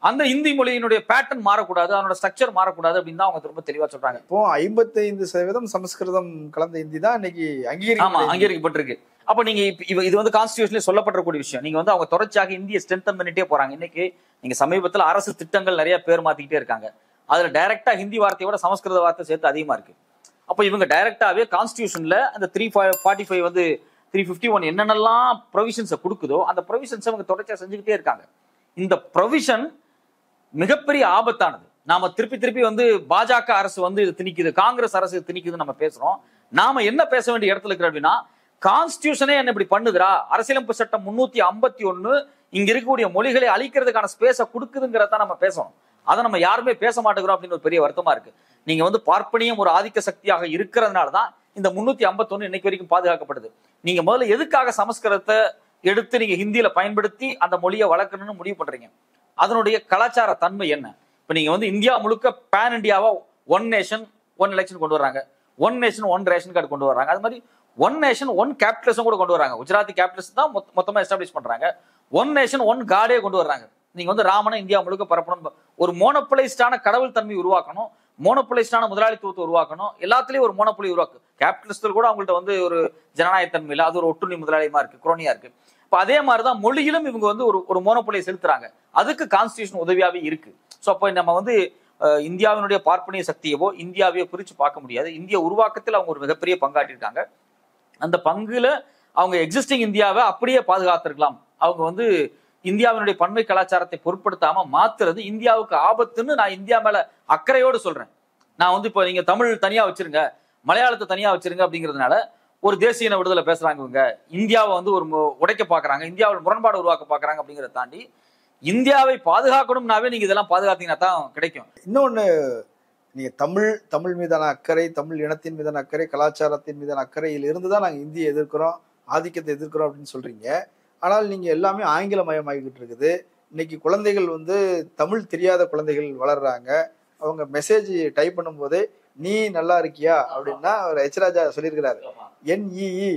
A: அந்த இந்தி மொழியினுடைய பேட்டர்ன் மாறக்கூடாது, அதனோட ஸ்ட்ரக்சர் மாறக்கூடாது அப்படின்னு தான் அவங்க ரொம்ப தெளிவா சொல்றாங்க.
D: இப்போ 55% சமஸ்கிருதம் கலந்த ஹிந்தி தான் இன்னைக்கு
A: அங்கீகரிக்கப்பட்டிருக்கு. அப்ப நீங்க இது வந்து கான்ஸ்டிடியூஷன்ல சொல்லப்படக்கூடிய விஷயம். நீங்க வந்து அவங்க தொடர்ச்சியாக இந்திய ஸ்ட்ரென்தன் பண்ணிட்டே போறாங்க. இன்னைக்கு நீங்க சமீபத்தில் அரசு திட்டங்கள் நிறைய பேர் மாத்திக்கிட்டே இருக்காங்க. அதுல டைரக்டா ஹிந்தி வார்த்தையோட சமஸ்கிருத வார்த்தை சேர்த்து அதிகமா இருக்கு. அப்ப இவங்க டைரக்டாவே கான்ஸ்டிடியூஷன்ல அந்த 345 வந்து 351 என்னென்னலாம் ப்ரொவிஷன்ஸை கொடுக்குதோ அந்த ப்ரொவிஷன்ஸ் அவங்க தொடர்ச்சியா செஞ்சுக்கிட்டே இருக்காங்க. இந்த ப்ரொவிஷன் மிகப்பெரிய ஆபத்தானது. நாம திருப்பி வந்து பாஜக அரசு வந்து இது திணிக்குது, காங்கிரஸ் அரசு திணிக்குது நம்ம பேசுறோம். நாம என்ன பேச வேண்டிய இடத்துல இருக்கிறோம் அப்படின்னா, கான்ஸ்டிடியூஷனே என்ன இப்படி பண்ணுதுரா, அரசியலமைப்பு சட்டம் 351 இங்க இருக்கக்கூடிய மொழிகளை அழிக்கிறதுக்கான ஸ்பேஸை கொடுக்குதுங்கிறத நம்ம பேசணும். அதை நம்ம யாருமே பேச மாட்டேங்கிறோம் அப்படின்னு ஒரு பெரிய வருத்தமா இருக்கு. நீங்க வந்து பார்ப்பனியம் ஒரு ஆதிக்க சக்தியாக இருக்கிறதுனாலதான் இந்த 351 இன்னைக்கு வரைக்கும் பாதுகாக்கப்படுது. நீங்க முதல்ல எதுக்காக சமஸ்கிருதத்தை எடுத்து நீங்க ஹிந்தியில பயன்படுத்தி அந்த மொழியை வளர்க்கணும்னு முடிவு பண்றீங்க? அதனுடைய கலாச்சார தன்மை என்ன? இப்ப நீங்க வந்து இந்தியா முழுக்க பேன் இந்தியாவா ஒன் நேஷன் ஒன் எலெக்ஷன் கொண்டு வர்றாங்க, one nation one ration card கொண்டு வர்றாங்க, அது மாதிரி ஒன் நேஷன் ஒன் கேபிட்டலிசம் கூட கொண்டு வர்றாங்க. குஜராத்தி கேபிட்டலிஸ்ட் தான் மொத்தமா எஸ்டாப்ளிஷ் பண்றாங்க. ஒன் நேஷன் ஒன் கார்டே கொண்டு வர்றாங்க. நீங்க வந்து ராமனை இந்தியா முழுக்க பரப்பணும், ஒரு மோனோபலைஸ்டான கடவுள் தன்மை உருவாக்கணும், மோனோபலைஸ்டான முதலாளித்துவத்தை உருவாக்கணும், எல்லாத்துலயும் ஒரு மோனோபொலி உருவாக்கு. கேபிட்டலிஸ்டில் கூட அவங்கள்ட்ட வந்து ஒரு ஜனநாயக தன்மை இல்லை, அது ஒரு ஒட்டுண்ணி முதலாளியமா இருக்கு, குரோனியா இருக்கு. இப்ப அதே மாதிரிதான் மொழியிலும் இவங்க வந்து ஒரு மோனோபொலியை செலுத்துறாங்க. அதுக்கு கான்ஸ்டிடியூஷன் உதவியாவே இருக்கு. ஸோ அப்போ நம்ம வந்து இந்தியாவினுடைய பார்ப்பனிய சக்தியவோ இந்தியாவையோ பிரிச்சு பார்க்க முடியாது. இந்திய உருவாக்கத்தில் அவங்க ஒரு மிகப்பெரிய பங்காற்றிருக்காங்க. அந்த பங்குல அவங்க எக்ஸிஸ்டிங் இந்தியாவை அப்படியே பாதுகாத்திருக்கலாம். அவங்க வந்து இந்தியாவினுடைய பன்மை கலாச்சாரத்தை பொருட்படுத்தாம மாத்துறது இந்தியாவுக்கு ஆபத்துன்னு நான் இந்தியா மேல அக்கறையோடு சொல்றேன். நான் வந்து இப்போ நீங்க தமிழ் தனியா வச்சிருங்க, மலையாளத்தை தனியா வச்சிருங்க அப்படிங்கிறதுனால ஒரு தேசிய இன விடுதலை பேசுறாங்க. இவங்க இந்தியாவை வந்து ஒரு உடைக்க பாக்குறாங்க, இந்தியாவில் முரண்பாடு உருவாக்க பாக்குறாங்க. அப்படிங்கிறத தாண்டி இந்தியாவை பாதுகாக்கணும்னாவே நீங்க இதெல்லாம் பாதுகாத்தீங்கன்னா தான் கிடைக்கும்.
D: இன்னொன்னு, நீங்க தமிழ் மீதான அக்கறை, தமிழ் இனத்தின் மீதான அக்கறை, கலாச்சாரத்தின் மீதான அக்கறையில் இருந்துதான் நாங்க இந்தியை எதிர்க்கிறோம், ஆதிக்கத்தை எதிர்க்கிறோம் அப்படின்னு சொல்றீங்க. ஆனால் நீங்க எல்லாமே ஆங்கிலமயமாகிக்கிட்டு இருக்குது. இன்னைக்கு குழந்தைகள் வந்து தமிழ் தெரியாத குழந்தைகள் வளர்றாங்க. அவங்க மெசேஜ் டைப் பண்ணும் போதே நீ நல்லா இருக்கியா அப்படின்னா அவர் எச்ராஜா சொல்லியிருக்கிறாரு, NEE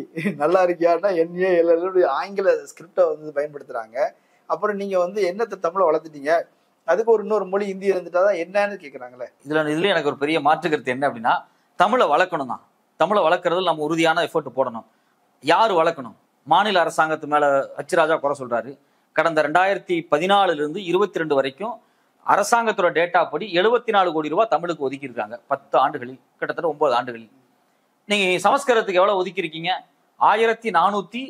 D: நல்லா இருக்கியான்னா NALL ஆங்கில ஸ்கிரிப்டை வந்து பயன்படுத்துறாங்க. அப்புறம் நீங்க வந்து என்னத்தை தமிழை வளர்த்துட்டீங்க, அதுக்கு ஒரு இன்னொரு மொழி ஹிந்தி இருந்துட்டாதான் என்னன்னு கேட்குறாங்களே.
A: இதுல எனக்கு ஒரு பெரிய மாற்று கருத்து என்ன அப்படின்னா, தமிழை வளர்க்கணும் தான். தமிழை வளர்க்கறதுல நம்ம உறுதியான எஃபர்ட் போடணும். யாரு வளர்க்கணும்? மாநில அரசாங்கத்து மேல அச்சுராஜா குறை சொல்றாரு. கடந்த 2014 22 வரைக்கும் அரசாங்கத்தோட டேட்டா படி 74 கோடி ரூபாய் தமிழுக்கு ஒதுக்கி இருக்காங்க. 10 ஆண்டுகளில், கிட்டத்தட்ட 9 ஆண்டுகளில். நீங்க சமஸ்கிருதத்துக்கு எவ்வளவு ஒதுக்கி இருக்கீங்க? 1400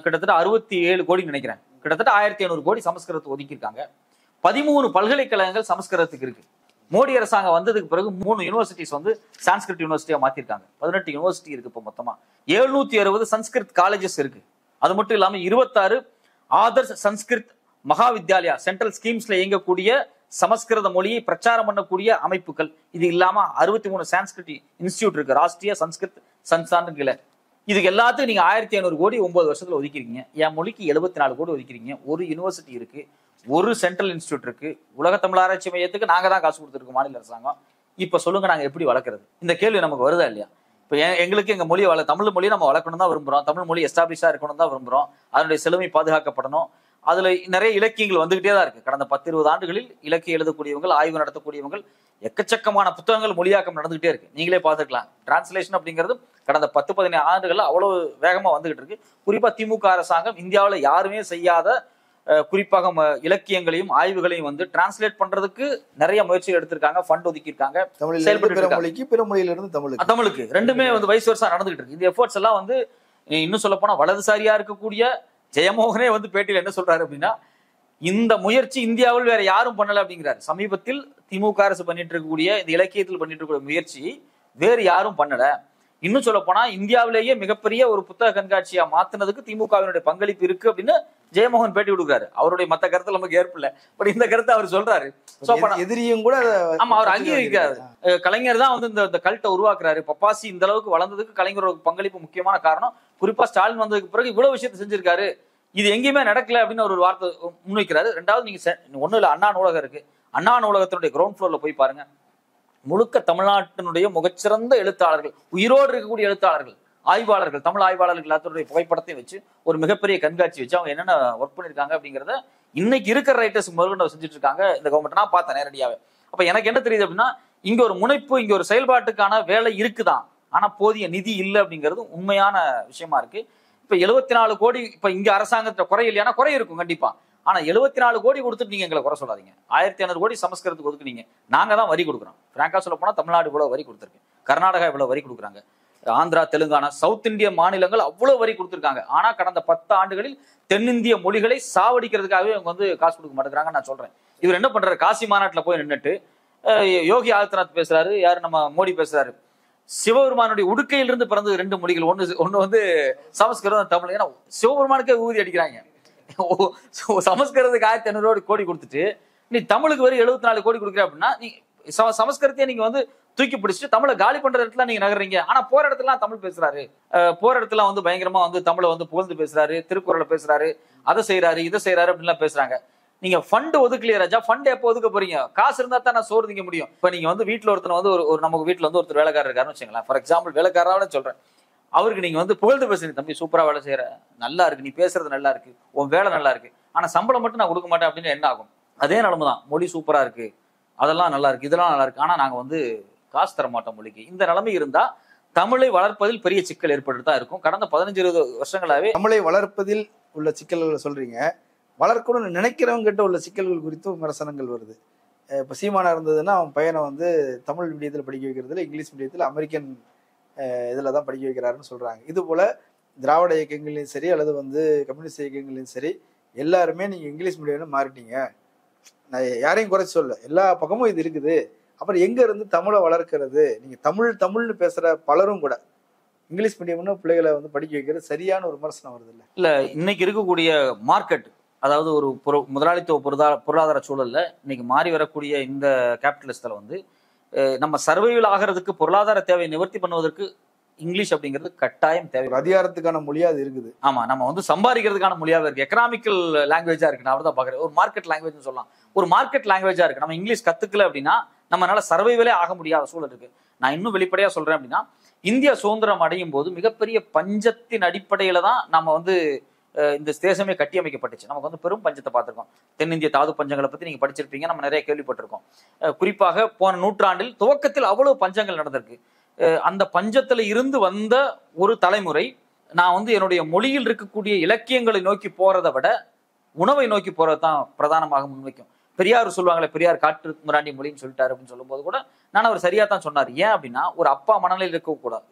A: கிட்டத்தட்ட 67 கோடி நினைக்கிறேன். கிட்டத்தட்ட 1500 கோடி சமஸ்கிருதத்துக்கு ஒதுக்கி இருக்காங்க. 13 பல்கலைக்கழகங்கள் சமஸ்கிருதத்துக்கு இருக்கு. மோடி அரசாங்கம் வந்ததுக்கு பிறகு 3 யூனிவர்சிட்டிஸ் வந்து சான்ஸ்கிரிட் யூனிவர்சிட்டியா மாத்திருக்காங்க. 18 யூனிவர்சிட்டி இருக்கு இப்போ மொத்தமா. 760 சன்ஸ்கிருத் காலேஜஸ் இருக்கு. அது மட்டும் இல்லாம 26 ஆதர்ஷ் சன்ஸ்கிருத் மகாவித்யாலயா சென்ட்ரல் ஸ்கீம்ஸ்ல இயங்கக்கூடிய சமஸ்கிருத மொழியை பிரச்சாரம் பண்ணக்கூடிய அமைப்புகள். இது இல்லாம 63 சான்ஸ்கிரிட் இன்ஸ்டிடியூட் இருக்கு, ராஷ்டிரிய சன்ஸ்கிருத் சன்ஸ்தான் கீழே. இதுக்கு எல்லாத்துக்கும் நீங்க 1500 கோடி 9 வருஷத்துல ஒதுக்கிறீங்க. என் மொழிக்கு 74 கோடி ஒதுக்கிறீங்க. ஒரு யூனிவர்சிட்டி இருக்கு, ஒரு சென்ட்ரல் இன்ஸ்டிடியூட் இருக்கு. உலக தமிழ் ஆராய்ச்சி மையத்துக்கு நாங்க தான் காசு கொடுத்துருக்கோம் மாநில அரசாங்கம். இப்ப சொல்லுங்க, நாங்க எப்படி வளர்க்கறது? இந்த கேள்வி நமக்கு வருதா இல்லையா? இப்ப எங்களுக்கு எங்க மொழியை தமிழ் மொழியை நம்ம வளர்க்கணும் தான் விரும்புறோம். தமிழ் மொழி எஸ்டாப்ளிஷா இருக்கணும் தான் விரும்புறோம். அதனுடைய செழுமை பாதுகாக்கப்படணும். அதுல நிறைய இலக்கியங்கள் வந்துகிட்டே தான் இருக்கு. கடந்த 10-20 ஆண்டுகளில் இலக்கியம் எழுதக்கூடியவங்க, ஆய்வு நடத்தக்கூடியவங்க, எக்கச்சக்கமான புத்தகங்கள் மொழியாக்கம் நடந்துகிட்டே இருக்கு. நீங்களே பார்த்துக்கலாம். டிரான்ஸ்லேஷன் அப்படிங்கிறது கடந்த 10-15 ஆண்டுகள்ல அவ்வளவு வேகமா வந்துகிட்டு இருக்கு. குறிப்பா திமுக அரசாங்கம் இந்தியாவில் யாருமே செய்யாத குறிப்பாக இலக்கியங்களையும் ஆய்வுகளையும் வந்து டிரான்ஸ்லேட் பண்றதுக்கு நிறைய முயற்சிகள் எடுத்திருக்காங்க, ஃபண்ட் ஒதுக்கி இருக்காங்க. தமிழுக்கு ரெண்டுமே வந்து வைஸ் வர்சா நடந்துகிட்டு இருக்கு. இந்த எஃபர்ட்ஸ் எல்லாம் வந்து இன்னும் சொல்ல போனா வலதுசாரியா இருக்கக்கூடிய ஜெயமோகனே வந்து பேட்டியில் என்ன சொல்றாரு அப்படின்னா, இந்த முயற்சி இந்தியாவில் வேற யாரும் பண்ணல அப்படிங்கிறாரு. சமீபத்தில் திமுக அரசு பண்ணிட்டு இருக்கக்கூடிய இந்த இலக்கியத்தில் பண்ணிட்டு இருக்கக்கூடிய முயற்சி வேறு யாரும் பண்ணல. இன்னும் சொல்ல போனா இந்தியாவிலேயே மிகப்பெரிய ஒரு புத்தக கண்காட்சியா மாத்தினதுக்கு திமுகவினுடைய பங்களிப்பு இருக்கு அப்படின்னு ஜெயமோகன் பேட்டி கொடுக்குறாரு. அவருடைய மத்த கருத்து நமக்கு ஏற்பல, பட் இந்த கருத்தை அவர் சொல்றாரு.
D: எதிரியும் கூட
A: ஆமா, அவர் அங்கீகரிக்கிறாரு. கலைஞர் தான் வந்து இந்த கல்ட்டை உருவாக்குறாரு. பப்பாசி இந்த அளவுக்கு வளர்ந்ததுக்கு கலைஞரோட பங்களிப்பு முக்கியமான காரணம். குறிப்பா ஸ்டாலின் வந்ததுக்கு பிறகு இவ்வளவு விஷயத்தை செஞ்சிருக்காரு, இது எங்கேயுமே நடக்கல அப்படின்னு ஒரு வார்த்தை முன்வைக்கிறாரு. ரெண்டாவது, நீங்க ஒண்ணு இல்ல, அண்ணா நூலகம் இருக்கு. அண்ணா நூலகத்தினுடைய கிரவுண்ட் ஃப்ளோர்ல போய் பாருங்க. முழுக்க தமிழ்நாட்டினுடைய முகச்சிறந்த எழுத்தாளர்கள், உயிரோடு இருக்கக்கூடிய எழுத்தாளர்கள், ஆய்வாளர்கள், தமிழ் ஆய்வாளர்கள் எல்லாத்தோடைய புகைப்படத்தையும் வச்சு ஒரு மிகப்பெரிய கண்காட்சி வச்சு அவங்க என்னென்ன ஒர்க் பண்ணிருக்காங்க அப்படிங்கிறத இன்னைக்கு இருக்கிற ரைட்டர்ஸ் முதல்கொண்டு செஞ்சுட்டு இருக்காங்க இந்த கவர்மெண்ட். நான் பார்த்தேன் நேரடியாவே. அப்ப எனக்கு என்ன தெரியுது அப்படின்னா, இங்க ஒரு முனைப்பு, இங்க ஒரு செயல்பாட்டுக்கான வேலை இருக்குதான், ஆனா போதிய நிதி இல்லை அப்படிங்கிறது உண்மையான விஷயமா இருக்கு. இப்ப 74 கோடி இப்ப இங்க அரசாங்கத்தை குறை இல்லையானா குறை இருக்கும் கண்டிப்பா. ஆனா 74 கோடி கொடுத்துட்டு நீங்க எங்களை குறை சொல்லாதீங்க. 1500 கோடி சமஸ்கிருதத்துக்கு ஒதுக்குனீங்க. நாங்க தான் வரி கொடுக்குறோம். பிராங்கா சொல்ல போனா தமிழ்நாடு இவ்வளவு வரி கொடுத்துருக்கு, கர்நாடகா இவ்வளவு வரி கொடுக்குறாங்க, ஆந்திரா, தெலுங்கானா, சவுத் இந்திய மாநிலங்கள் அவ்வளவு வரி கொடுத்துருக்காங்க. ஆனா கடந்த 10 ஆண்டுகளில் தென்னிந்திய மொழிகளை சாவடிக்கிறதுக்காகவே அவங்க வந்து காசு கொடுக்க மாட்டேங்கிறாங்கன்னு நான் சொல்றேன். இவர் என்ன பண்றாரு, காசி மாநாட்டுல போய் நின்றுட்டு யோகி ஆதித்யநாத் பேசுறாரு, யாரு நம்ம மோடி பேசுறாரு, சிவபெருமானுடைய உடுக்கையிலிருந்து பிறந்தது 2 மொழிகள், ஒண்ணு வந்து சமஸ்கிருதம், தமிழ். ஏன்னா சிவபெருமானுக்கே ஊதி அடிக்கிறாங்க. சமஸ்கிருதத்துக்கு 1500 கோடி கொடுத்துட்டு நீ தமிழுக்கு வரை 74 கோடி கொடுக்குற அப்படின்னா, நீ சமஸ்கிருதத்தையே நீங்க வந்து தூக்கி பிடிச்சிட்டு தமிழை காலி பண்ற இடத்துல நீங்க நகர்றீங்க. ஆனா போற இடத்துல தமிழ் பேசுறாரு, போற இடத்துல வந்து பயங்கரமா வந்து தமிழை வந்து புகழ்ந்து பேசுறாரு, திருக்குறளை பேசுறாரு, அதை செய்யறாரு, இதை செய்யறாரு அப்படின்லாம் பேசுறாங்க. நீங்க ஃபண்ட் ஒதுக்கலையா ராஜா? ஃபண்ட் எப்போ ஒதுக்க போறீங்க? காசு இருந்தா தான் நான் சோறு திங்க முடியும். இப்ப நீங்க வந்து வீட்டுல ஒருத்தர் வந்து ஒரு நமக்கு வீட்டுல வந்து ஒருத்தர் வேலைக்காரர் இருக்காருன்னு வச்சுங்களேன், ஃபார் எக்ஸாம்பிள் வேலைக்காரராக சொல்றேன். அவருக்கு நீங்க வந்து புகழ்ந்து பேசுறீங்க, தம்பி சூப்பரா வேலை செய்யற, நல்லா இருக்கு, நீ பேசுறது நல்லா இருக்கு, உன் வேலை நல்லா இருக்கு, ஆனா சம்பளம் மட்டும் நான் கொடுக்க மாட்டேன் அப்படின்னு என்ன ஆகும்? அதே நிலைமை தான். மொழி சூப்பரா இருக்கு, அதெல்லாம் நல்லா இருக்கு, இதெல்லாம் நல்லா இருக்கு, ஆனா நாங்க வந்து காசு தர மாட்டோம் மொழிக்கு. இந்த நிலைமை இருந்தா தமிழை வளர்ப்பதில் பெரிய சிக்கல் ஏற்பட்டு தான் இருக்கும். கடந்த 15-20 வருஷங்களாவே
D: தமிழை வளர்ப்பதில் உள்ள சிக்கல்களை சொல்றீங்க. வளர்க்கணும்னு நினைக்கிறவங்க கிட்ட உள்ள சிக்கல்கள் குறித்து விமர்சனங்கள் வருது. இப்போ சீமானா இருந்ததுன்னா அவன் பையனை வந்து தமிழ் மீடியத்தில் படிக்க வைக்கிறதுல, இங்கிலீஷ் மீடியத்தில், அமெரிக்கன் இதில் தான் படிக்க வைக்கிறாருன்னு சொல்றாங்க. இது போல திராவிட இயக்கங்களையும் சரி அல்லது வந்து கம்யூனிஸ்ட் இயக்கங்களையும் சரி எல்லாருமே நீங்க இங்கிலீஷ் மீடியம்னு மாறிட்டீங்க. நான் யாரையும் குறைச்சி சொல்ல, எல்லா பக்கமும் இது இருக்குது. அப்புறம் எங்க இருந்து தமிழை வளர்க்கிறது? நீங்க தமிழ்னு பேசுற பலரும் கூட இங்கிலீஷ் மீடியம்னு பிள்ளைகளை வந்து படிக்க வைக்கிறது சரியான ஒரு விமர்சனம் வருது இல்ல?
A: இல்ல, இன்னைக்கு இருக்கக்கூடிய மார்க்கெட், அதாவது ஒரு முதலாளித்துவ பொருளாதார சூழல்ல இன்னைக்கு மாறி வரக்கூடிய இந்த கேபிட்டலிஸ்ட்ல வந்து நம்ம சர்வைவல் ஆகிறதுக்கு, பொருளாதார தேவையை நிவர்த்தி பண்ணுவதற்கு இங்கிலீஷ் அப்படிங்கிறது கட்டாயம் தேவை.
D: அதிகாரத்துக்கான மொழியா அது இருக்குது.
A: ஆமா, நம்ம வந்து சம்பாதிக்கிறதுக்கான மொழியாவே இருக்கு, எக்கனாமிக்கல் லாங்குவேஜா இருக்கு. நான் அப்படிதான் பாக்குறேன். ஒரு மார்க்கெட் லாங்குவேஜ் சொல்லலாம், ஒரு மார்க்கெட் லாங்குவேஜா இருக்கு. நம்ம இங்கிலீஷ் கத்துக்கல அப்படின்னா நம்மளால சர்வைவலே ஆக முடியாத சூழல் இருக்கு. நான் இன்னும் வெளிப்படையா சொல்றேன் அப்படின்னா, இந்தியா சுதந்திரம் அடையும் போது மிகப்பெரிய பஞ்சத்தின் அடிப்படையில தான் நம்ம வந்து இந்த தேசமே கட்டி அமைக்கப்பட்டுச்சு. நமக்கு வந்து பெரும் பஞ்சத்தை பார்த்திருக்கோம். தென்னிந்திய தாது பஞ்சங்களை பத்தி நீங்க படிச்சிருப்பீங்க, நம்ம நிறைய கேள்விப்பட்டிருக்கோம். குறிப்பாக போன நூற்றாண்டில் துவக்கத்தில் அவ்வளவு பஞ்சங்கள் நடந்திருக்கு. அந்த பஞ்சத்துல இருந்து வந்த ஒரு தலைமுறை, நான் வந்து என்னுடைய மொழியில் இருக்கக்கூடிய இலக்கியங்களை நோக்கி போறதை விட உணவை நோக்கி போறது தான் பிரதானமாக முன்வைக்கும். பெரியார் சொல்லுவாங்களே, பெரியார் காட்டு முராண்டி மொழின்னு சொல்லிட்டாரு அப்படின்னு சொல்லும் போது கூட நான் அவர் சரியா தான் சொன்னார். ஏன் அப்படின்னா, ஒரு அப்பா மனநிலையில்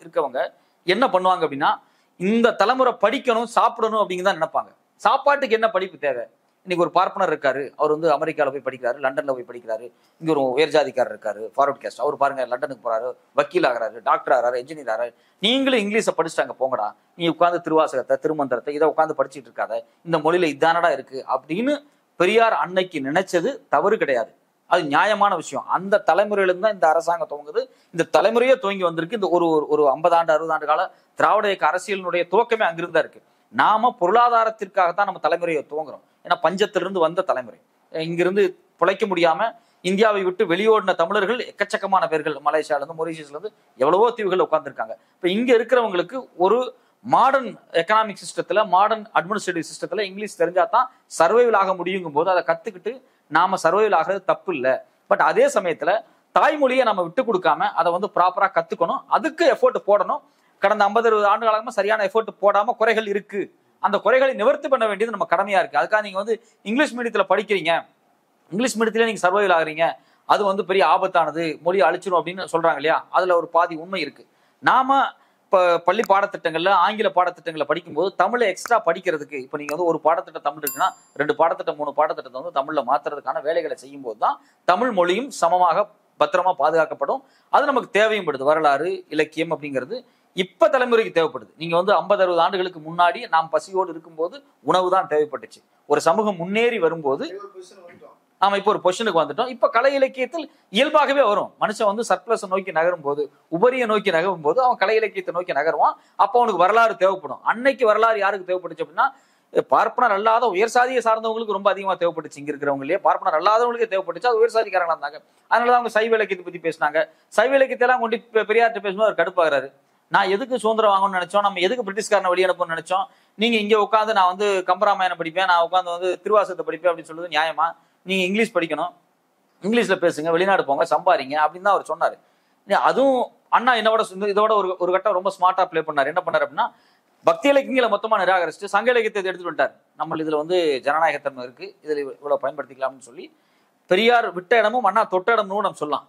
A: இருக்கவங்க என்ன பண்ணுவாங்க அப்படின்னா, இந்த தலைமுறை படிக்கணும், சாப்பிடணும் அப்படிங்கிறதான் நினைப்பாங்க. சாப்பாட்டுக்கு என்ன படிப்பு தேவை? இன்னைக்கு ஒரு பார்ப்பனர் இருக்காரு, அவர் வந்து அமெரிக்காவில் போய் படிக்கிறாரு, லண்டன்ல போய் படிக்கிறாரு. இங்க ஒரு உயர் ஜாதிக்காரர் இருக்காரு, ஃபார்வர்ட் கேஸ்ட், அவர் பாருங்க லண்டனுக்கு போறாரு, வக்கீல் ஆகிறாரு, டாக்டர் ஆகிறாரு, என்ஜினியர் ஆகிறாரு. நீங்களும் இங்கிலீஷை படிச்சுட்டாங்க போங்கடா, நீ உட்காந்து திருவாசகத்தை, திருமந்திரத்தை இதை உட்காந்து படிச்சுட்டு இருக்காத, இந்த மொழியில இதானடா இருக்கு அப்படின்னு பெரியார் அன்னைக்கு நினைச்சது தவறு கிடையாது, அது நியாயமான விஷயம். அந்த தலைமுறையிலிருந்து தான் இந்த அரசாங்கம் துவங்குது. இந்த தலைமுறையே துவங்கி வந்திருக்கு. இந்த ஒரு 50 ஆண்டு 60 ஆண்டு கால திராவிட இயக்க அரசியலினுடைய துவக்கமே அங்கிருந்தா இருக்கு. நாம பொருளாதாரத்திற்காகத்தான் நம்ம தலைமுறையை துவங்குறோம். ஏன்னா பஞ்சத்திலிருந்து வந்த தலைமுறை. இங்கிருந்து பிழைக்க முடியாம இந்தியாவை விட்டு வெளியோடின தமிழர்கள் எக்கச்சக்கமான பேர்கள் மலேசியால இருந்து, மொரீஷியஸ்ல இருந்து எவ்வளவோ தீவுகள் உட்கார்ந்துருக்காங்க. இப்ப இங்க இருக்கிறவங்களுக்கு ஒரு மாடர்ன் எக்கனாமிக் சிஸ்டத்துல, மாடர்ன் அட்மினிஸ்ட்ரேட்டிவ் சிஸ்டத்துல இங்கிலீஷ் தெரிஞ்சா தான் சர்வைவல் ஆக முடியுங்கும் போது அதை கத்துக்கிட்டு நாம சர்வைவல் ஆகிறது தப்பு இல்லை. பட் அதே சமயத்துல தாய்மொழியை நம்ம விட்டு கொடுக்காம அதை வந்து ப்ராப்பரா கத்துக்கணும், அதுக்கு எஃபோர்ட் போடணும். கடந்த 50-60 ஆண்டு காலமா சரியான எஃபோர்ட் போடாம குறைகள் இருக்கு. அந்த குறைகளை நிவர்த்தி பண்ண வேண்டியது நம்ம கடமையா இருக்கு. அதுக்காக நீங்க வந்து இங்கிலீஷ் மீடியத்துல படிக்கிறீங்க, இங்கிலீஷ் மீடியத்திலே நீங்க சர்வைவல் ஆகுறீங்க, அது வந்து பெரிய ஆபத்தானது, மொழி அழிச்சிடும் அப்படின்னு சொல்றாங்க இல்லையா? அதுல ஒரு பாதி உண்மை இருக்கு. நாம இப்ப பள்ளி பாடத்திட்டங்கள்ல, ஆங்கில பாடத்திட்டங்களை படிக்கும்போது தமிழை எக்ஸ்ட்ரா படிக்கிறதுக்கு, இப்ப நீங்க வந்து ஒரு பாடத்திட்டம் தமிழ் இருக்குன்னா 2 பாடத்திட்டம் 3 பாடத்திட்டத்தை வந்து தமிழ்ல மாத்துறதுக்கான வேலைகளை செய்யும் போது தான் தமிழ் மொழியும் சமமாக பத்திரமா பாதுகாக்கப்படும். அது நமக்கு தேவையும் படுது. வரலாறு, இலக்கியம் அப்படிங்கிறது இப்ப தலைமுறைக்கு தேவைப்படுது. நீங்க வந்து 50-60 ஆண்டுகளுக்கு முன்னாடி நாம் பசியோடு இருக்கும்போது உணவு தான் தேவைப்பட்டுச்சு. ஒரு சமூகம் முன்னேறி வரும்போது நாம இப்போ ஒரு பொசிஷனுக்கு வந்துட்டோம். இப்ப கலை இலக்கியத்தில் இயல்பாகவே வரும். மனுஷன் வந்து சர்ப்ளஸ் நோக்கி நகரும் போது, உபரியை நோக்கி நகரும் போது அவன் கலை இலக்கியத்தை நோக்கி நகருவான். அப்ப அவனுக்கு வரலாறு தேவைப்படும். அன்னைக்கு வரலாறு யாருக்கு தேவைப்பட்டுச்சு அப்படின்னா, பார்ப்பனர் அல்லாத உயர் சாதியை சார்ந்தவங்களுக்கு ரொம்ப அதிகமா தேவைப்பட்டுச்சு. இங்க இருக்கிறவங்களே பார்ப்பனர் அல்லாதவங்களுக்கே தேவைப்பட்டுச்சு. அது உயர் சாதிக்காரங்களா இருந்தாங்க. அதனாலதான் அவங்க சைவ இலக்கியத்தை பத்தி பேசினாங்க. சைவ இலக்கியத்தை எல்லாம் கொண்டு பெரியார்ட்ட பேசும்போது அவர் கடுப்பாகிறாரு. நான் எதுக்கு சுதந்திரம் வாங்கணும்னு நினைச்சோம், நம்ம எதுக்கு பிரிட்டிஷ்காரனை வெளியே அனுப்பணும்னு நினைச்சோம், நீங்க இங்க உட்காந்து நான் வந்து கம்பராமாயணம் படிப்பேன், நான் உட்காந்து வந்து திருவாசகத்தை படிப்பேன் அப்படின்னு சொல்றது நியாயமா? நீங்க இங்கிலீஷ் படிக்கணும், இங்கிலீஷ்ல பேசுங்க, வெளிநாடு போங்க, சம்பாதிங்க அப்படின்னு தான் அவர் சொன்னாரு. அதுவும் அண்ணா என்னோட இதோட ஒரு கட்டம் ரொம்ப ஸ்மார்ட்டா பிளே பண்ணாரு. என்ன பண்ணாரு அப்படின்னா, பக்தி இலக்கியங்களை மொத்தமா நிராகரிச்சுட்டு சங்க இலக்கியத்தை எடுத்துட்டு வந்துட்டார். நம்ம இதுல வந்து ஜனநாயகத்தன்மை இருக்கு, இதுல இவ்வளவு பயன்படுத்திக்கலாம்னு சொல்லி பெரியார் விட்ட இடமும் அண்ணா தொட்ட இடமும் நம்ம சொல்லலாம்.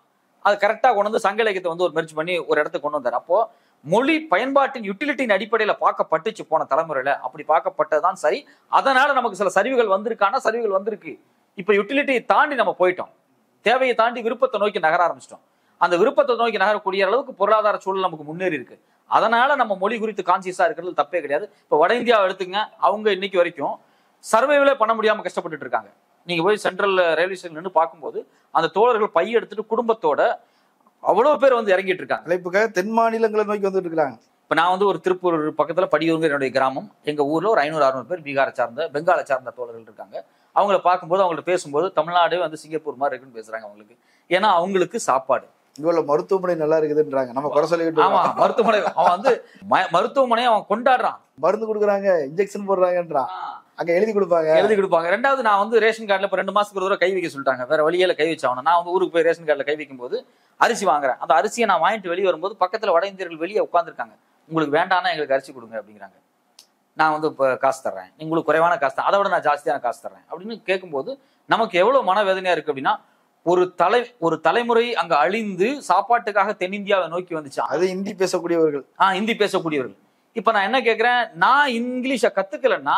A: அது கரெக்டா கொண்டு வந்து சங்க இலக்கியத்தை வந்து ஒரு மெர்ஜ் பண்ணி ஒரு இடத்துக்கு கொண்டு வந்தார். அப்போ மொழி பயன்பாட்டின் யூட்டிலிட்டியின் அடிப்படையில பார்க்கப்பட்டுச்சு போன தலைமுறையில. அப்படி பார்க்கப்பட்டதான் சரி. அதனால நமக்கு சில சரிவுகள் வந்திருக்கான சரிவுகள் வந்திருக்கு. இப்ப யூட்டிலிட்டியை தாண்டி நம்ம போயிட்டோம். தேவையை தாண்டி விருப்பத்தை நோக்கி நகர ஆரம்பிச்சிட்டோம். அந்த விருப்பத்தை நோக்கி நகரக்கூடிய அளவுக்கு பொருளாதார சூழல் நமக்கு முன்னேறி இருக்கு. அதனால நம்ம மொழி குறித்து கான்சியஸா இருக்கிறது தப்பே கிடையாது. இப்ப வட இந்தியாவை எடுத்துங்க, அவங்க இன்னைக்கு வரைக்கும் சர்வைவலே பண்ண முடியாம கஷ்டப்பட்டுட்டு இருக்காங்க. நீங்க போய் சென்ட்ரல் ரயில்வே ஸ்டேஷன் நின்று பார்க்கும்போது அந்த தோழர்கள் பைய எடுத்துட்டு குடும்பத்தோட அவ்வளவு பேர் வந்து இறங்கிட்டு இருக்காங்க.
D: அழைப்புக்காக தென் மாநிலங்களை நோக்கி வந்துட்டு இருக்காங்க.
A: இப்ப நான் வந்து ஒரு திருப்பூர் பக்கத்துல படியூருங்கிற என்னுடைய கிராமம். எங்க ஊர்ல ஒரு 500-600 பேர் பீகாரை சார்ந்த பெங்காலை சார்ந்த தோழர்கள் இருக்காங்க. அவங்கள பார்க்கும்போது அவங்கள்ட்ட பேசும்போது தமிழ்நாடு வந்து சிங்கப்பூர் மாதிரி இருக்குன்னு பேசுறாங்க அவங்களுக்கு. ஏன்னா அவங்களுக்கு சாப்பாடு,
D: இவ்வளவு மருத்துவமனை நல்லா இருக்குதுன்றாங்க. நம்ம குறை சொல்லிக்கிட்டு
A: ஆமா மருத்துவமனை, அவன் வந்து மருத்துவமனையை அவன் கொண்டாடுறான்,
D: மருந்து கொடுக்குறாங்க, இன்ஜெக்ஷன் போடுறாங்கன்றான், அங்க எழுதி கொடுப்பாங்க. ரெண்டாவது நான் வந்து ரேஷன் கார்டுல இப்ப 2 மாசத்துக்கு ஒரு தடவை கை வைக்க சொல்லிட்டாங்க. வேற வழியில கை வச்சாவணும். நான் வந்து ஊருக்கு போய் ரேஷன் கார்டுல கை வைக்கும் போது அரிசி வாங்குறேன். அந்த அரிசியை நான் வாங்கிட்டு வெளியே வரும்போது பக்கத்துல வட இந்தியர்கள் வெளியே உட்காந்துருக்காங்க. உங்களுக்கு வேண்டாம்னா எங்களுக்கு அரிசி கொடுங்க அப்படிங்கிறாங்க. நான் வந்து இப்போ காசு தர்றேன், உங்களுக்கு குறைவான காசு தான், அதை விட நான் ஜாஸ்தியான காசு தர்றேன் அப்படின்னு கேட்கும்போது நமக்கு எவ்வளவு மனவேதனையா இருக்கு அப்படின்னா, ஒரு தலைமுறை அங்க அழிந்து சாப்பாட்டுக்காக தென்னிந்தியாவை நோக்கி வந்துச்சு. அது ஹிந்தி பேசக்கூடியவர்கள்.
A: ஹிந்தி பேசக்கூடியவர்கள். இப்ப நான் என்ன கேட்கிறேன், நான் இங்கிலீஷை கத்துக்கலன்னா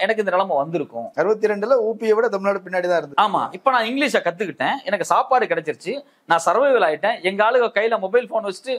A: எனக்கு இந்த நிலைமை வந்திருக்கும்.
D: 62ல ஊபியை விட தமிழ்நாடு பின்னாடி தான் இருந்து.
A: ஆமா, இப்ப நான் இங்கிலீஷை கத்துக்கிட்டேன், எனக்கு சாப்பாடு கிடைச்சிருச்சு, நான் சர்வைவல் ஆயிட்டேன். எங்க ஆளுங்க கையில மொபைல் போன் வச்சுட்டு